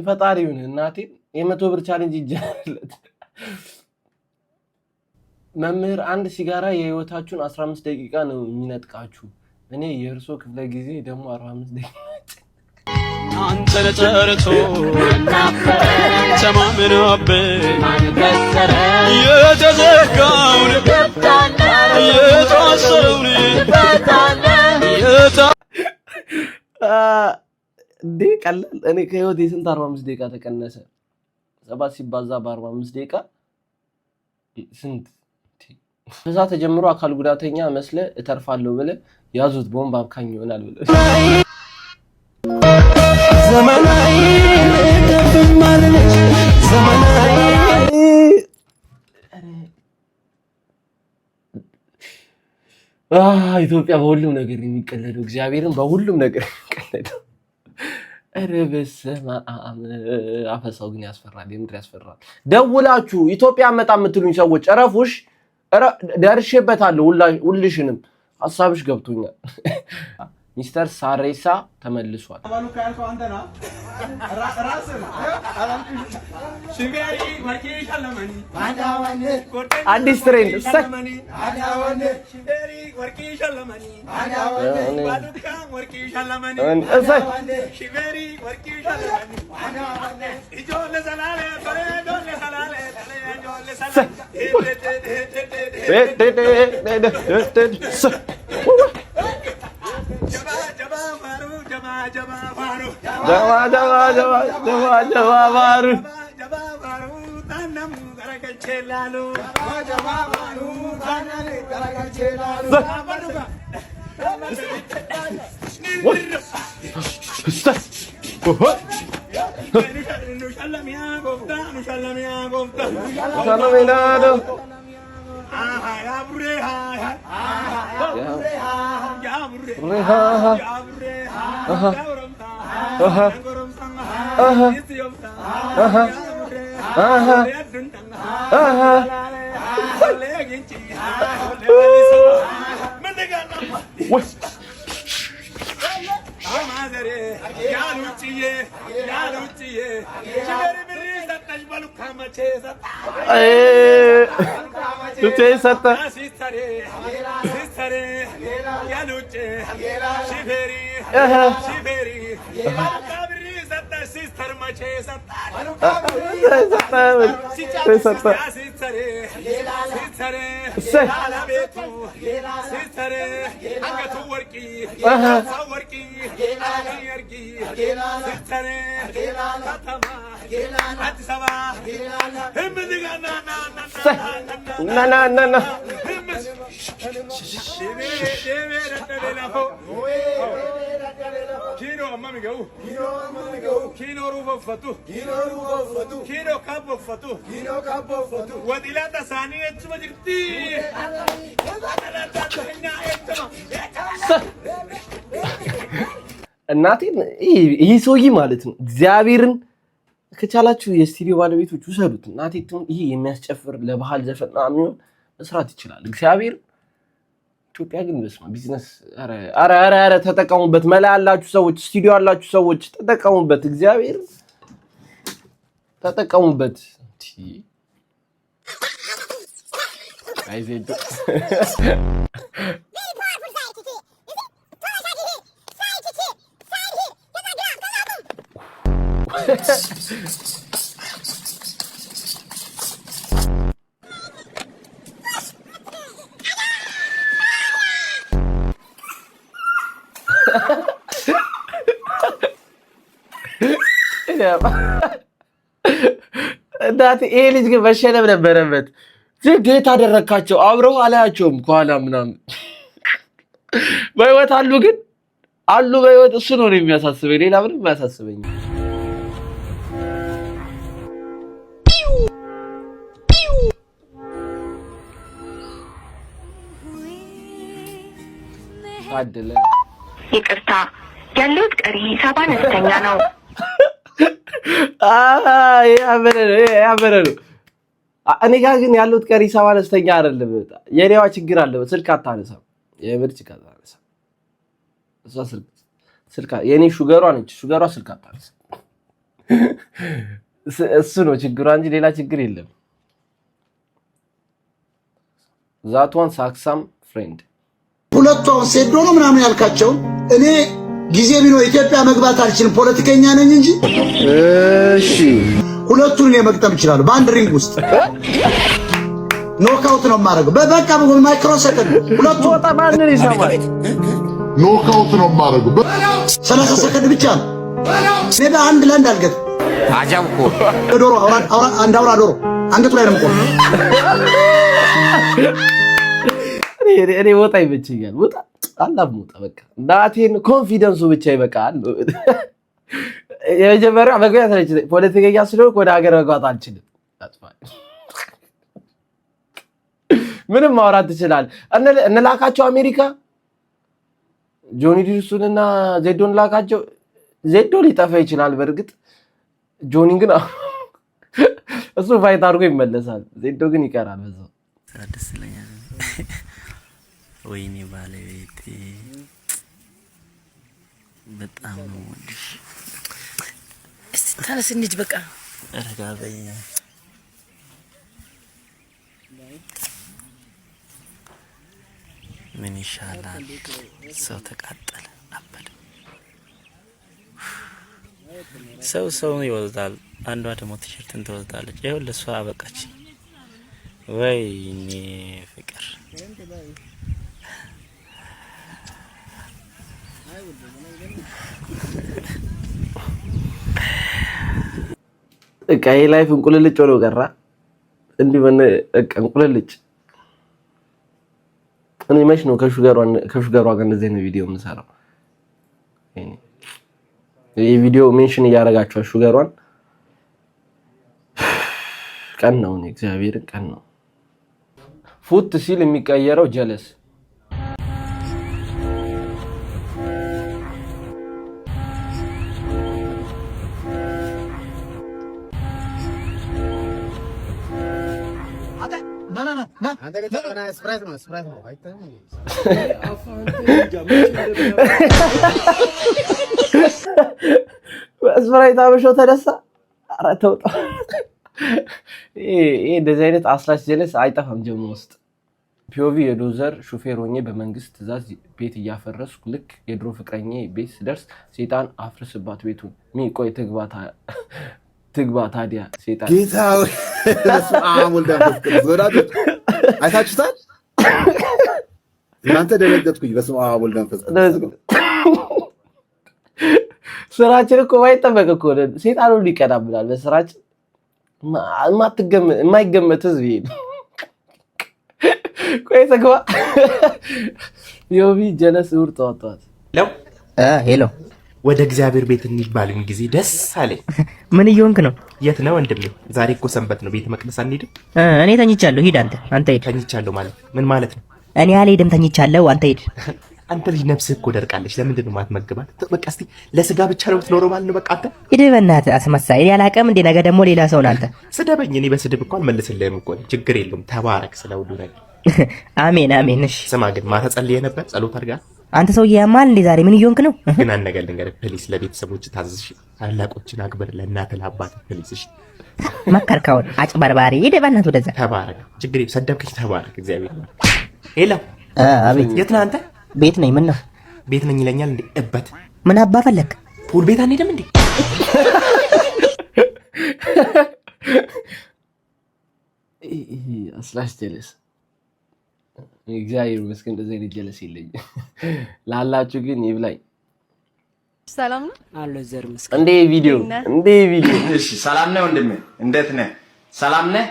ፈጣሪውን እናቴ የ100 ብር ቻሌንጅ ይጀምርለት መምህር አንድ ሲጋራ የህይወታችሁን 15 ደቂቃ ነው የሚነጥቃችሁ እኔ የእርሶ ክፍለ ጊዜ ደግሞ 45 ደቂቃ አንተ ለተርቶ ናፈረ ተማምኖብህ ማንከሰረ የተዘጋውን ተፍታና የተዋሰውን ተፍታና እንዴ ቀላል እኔ ከህይወቴ ስንት 45 ደቂቃ ተቀነሰ 7 ሲባዛ በ45 ደቂቃ ስንት ከዛ ተጀምሮ አካል ጉዳተኛ መስለ እተርፋለሁ ብለ ያዙት ቦምብ አብካኝ ይሆናል ብለ ዘመናዊ ተፈማለች ዘመናዊ ኢትዮጵያ በሁሉም ነገር የሚቀለደው እግዚአብሔርን በሁሉም ነገር የሚቀለደው ኧረ በስመ አብ አፈሳው ግን ያስፈራል የምድር ያስፈራል ደውላችሁ ኢትዮጵያ መጣ የምትሉኝ ሰዎች እረፉሽ ደርሼበታለሁ ሁልሽንም ሐሳብሽ ገብቶኛል ሚስተር ሳሬሳ ተመልሷል አዲስ ትሬንድ Kino mami gau. Kino rubo fatu. Kino kapo fatu. Wadilata sani etuma jirti. እናቴን ይሄ ሰውዬ ማለት ነው እግዚአብሔርን ከቻላችሁ የስቱዲዮ ባለቤቶች ውሰዱት። እናቴቱን ይሄ የሚያስጨፍር ለባህል ዘፈን ምናምን መስራት ይችላል። እግዚአብሔር ኢትዮጵያ ግን በስማ ቢዝነስ አረ ተጠቀሙበት። መላ ያላችሁ ሰዎች፣ ስቱዲዮ ያላችሁ ሰዎች ተጠቀሙበት። እግዚአብሔር ተጠቀሙበት። አይዘዶ እናቴ ይሄ ልጅ ግን መሸለም ነበረበት። ዝግት አደረካቸው አብረው አላያቸውም ከኋላ ምናምን በህይወት አሉ ግን አሉ በህይወት እሱ ነው የሚያሳስበኝ ሌላ ምንም አያሳስበኝ። አደለ ይቅርታ ያለውት ቀሪ ሂሳብ አነስተኛ ነው። ያበረሩ እኔ ጋር ግን ያለውት ቀሪ ሂሳብ አነስተኛ አይደለም። የኔዋ ችግር አለ ስልክ አታነሳም። የምር ችግር አታነሳም። እሷ ስልክ የኔ ሹገሯ ነች። ሹገሯ ስልክ አታነሳም። እሱ ነው ችግሯ እንጂ ሌላ ችግር የለም። ዛቷን ሳክሳም ፍሬንድ ሁለቱ ሴዶ ነው ምናምን ያልካቸው እኔ ጊዜ ቢኖር ኢትዮጵያ መግባት አልችልም ፖለቲከኛ ነኝ እንጂ እሺ ሁለቱን እኔ መግጠም እችላለሁ በአንድ ሪንግ ውስጥ ኖካውት ነው የማደርገው በበቃ በማይክሮ ሰከንድ ሁለቱ ወጣ ማንን ይሰማል ኖካውት ነው የማደርገው 30 ሰከንድ ብቻ ነው እኔ በአንድ ለአንድ አልገጥም አጃምኮ ዶሮ አንድ አውራ ዶሮ አንገቱ ላይ ነው የምቆመው እኔ ወጣ ይበችኛል ወጣ አላም ወጣ በቃ እናቴን ኮንፊደንሱ ብቻ ይበቃል። የመጀመሪያ መግቢያ ተለች ፖለቲከኛ ስለሆንኩ ወደ ሀገር መግባት አልችልም። ምንም ማውራት ትችላል። እንላካቸው አሜሪካ ጆኒ ዲርሱንና ዜዶን ላካቸው። ዜዶ ሊጠፋ ይችላል በእርግጥ ጆኒ ግን እሱ ፋይት አድርጎ ይመለሳል። ዜዶ ግን ይቀራል በዛው ደስ ይለኛል። ወይኔ ባለቤቴ በጣም ነው ወድሽ። እስቲ ተነስ እንሂድ በቃ ረጋ በይ። ምን ይሻላል? ሰው ተቃጠለ አበደ። ሰው ይወዛል። አንዷ ደግሞ ቲሸርትን ትወዛለች። ይኸው ለሷ አበቃች። ወይኔ ፍቅር ቀይ ላይፍ እንቁልልጭ ሆኖ ቀራ። እንዲህ ምን እንቁልልጭ እኔ መች ነው ከሹገሯ ጋር እንደዚህ አይነት ቪዲዮ የምሰራው? ይሄ ቪዲዮ ሜንሽን እያደረጋችሁ ሹገሯን ቀን ነው እግዚአብሔርን ቀን ነው። ፉት ሲል የሚቀየረው ጀለስ ስፕራይት አበሻው ተነሳ። ኧረ ተውጣ። ይሄ እንደዚህ አይነት አስላሽ ጀለስ አይጠፋም ጀሞ ውስጥ። ፒኦቪ የዶዘር ሹፌር ሆኜ በመንግስት ትእዛዝ ቤት እያፈረስኩ ልክ የድሮ ፍቅረኛ ቤት ስደርስ ሴጣን አፍርስባት ቤቱን ሚቆይ ትግባ ታዲያ ሴጣን ጌታው አሙል ደምስከት ወራጆች አይታችሁታል? እናንተ ደነገጥኩኝ። በስመ አብ ወልድ መንፈስ ቅዱስ። ስራችን እኮ ባይጠበቅ እኮ ሴጣኑ ሊቀዳብላል በስራችን የማይገመት ህዝብ ይሄ ቆይ ተግባ ዮቢ ጀለስ ውር ተዋጣት ሄሎ ወደ እግዚአብሔር ቤት እንባልን ጊዜ ደስ አለኝ። ምን እየሆንክ ነው? የት ነው ወንድሜ? ዛሬ እኮ ሰንበት ነው። ቤተ መቅደስ አንሄድም? እኔ ተኝቻለሁ። ሂድ አንተ ሂድ። ተኝቻለሁ ማለት ምን ማለት ነው? እኔ አልሄድም ተኝቻለሁ። አንተ ሂድ። አንተ ልጅ ነፍስህ እኮ ደርቃለች። ለምንድን ነው የማትመግባት? በቃ እስቲ ለስጋ ብቻ ነው የምትኖረው ማለት ነው። በቃ አንተ ሂድ በእናትህ አስመሳይ። እኔ አላውቅም እንዴ? ነገ ደግሞ ሌላ ሰው ነው አንተ። ስደበኝ። እኔ በስድብ እኮ አልመልስልህም እኮ። ችግር የለውም። ተባረክ ስለ ሁሉ ነገር። አሜን አሜን። እሺ ስማ ግን ማታ ጸልየህ ነበር? ጸሎት አድርገሃል? አንተ ሰውዬ ያማል እንዴ? ዛሬ ምን እየሆንክ ነው? ግን አንድ ነገር ልንገርህ ፕሊስ፣ ለቤተሰቦች ታዘዝሽ፣ ታላቆችን አክብር፣ ለእናትህ ለአባትህ ፕሊስ። እሺ መከርከውን አጭበርባሪ። ሂድ በእናትህ ወደዛ። ተባረክ። ችግር የለም። ሰደብከኝ። ተባረክ። እግዚአብሔር ሄሎ። አቤት። የት ነህ አንተ? ቤት ነኝ። ምን ነው? ቤት ነኝ ይለኛል እንዴ? እበት ምን አባ ፈለክ? ፑል ቤት አንሄድም እንዴ? አስላሽ ጀለስ እግዚአብሔር ይመስገን እንደዚህ አይነት ጀለስ የለኝም። ላላችሁ ግን ይብላኝ። ሰላም ነው አሎ ዘር መስከ እንዴ ቪዲዮ እሺ ሰላም ነህ ወንድሜ? እንዴት ነህ? ሰላም ነህ?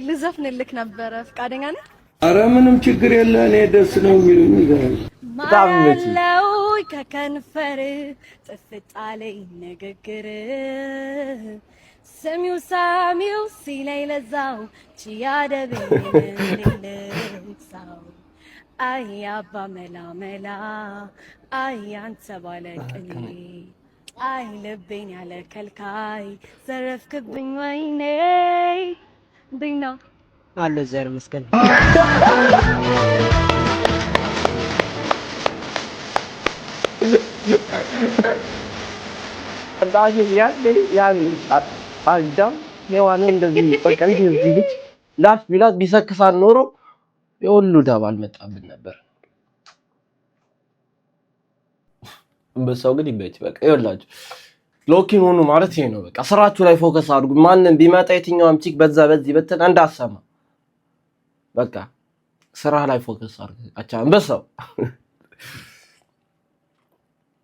ልዘፍንልክ ነበረ። ፈቃደኛ ነህ? አረ ምንም ችግር የለ። እኔ ደስ ነው የሚሉኝ ይገርም ማለው ከከንፈር ጥፍጣለኝ ንግግር ሰሚው ሳሚው ሲላይ ለዛው ቺያደብልልሳው አይ አባ መላ መላ አይ አንተ ባለቅኔ አይ ልቤን ያለ ከልካይ ዘረፍክብኝ ወይኔ ዲና አሎ ዘር መስከን አንዳጅ ያን አዳም ሔዋን እንደዚህ በቃ እንደዚህ ልጅ ላፍ ቢላት ቢሰክሳን ኖሮ የሁሉ ዳብ አልመጣብን ነበር። በሰው ግን ይበጭ በቃ ይኸውላችሁ ሎኪን ሆኑ ማለት ይሄ ነው። በቃ ስራችሁ ላይ ፎከስ አድርጉ። ማንንም ቢመጣ የትኛውም ቺክ በዛ በዚህ በተን እንዳሰማ በቃ ስራ ላይ ፎከስ አድርጉ። አቻ አንበሳው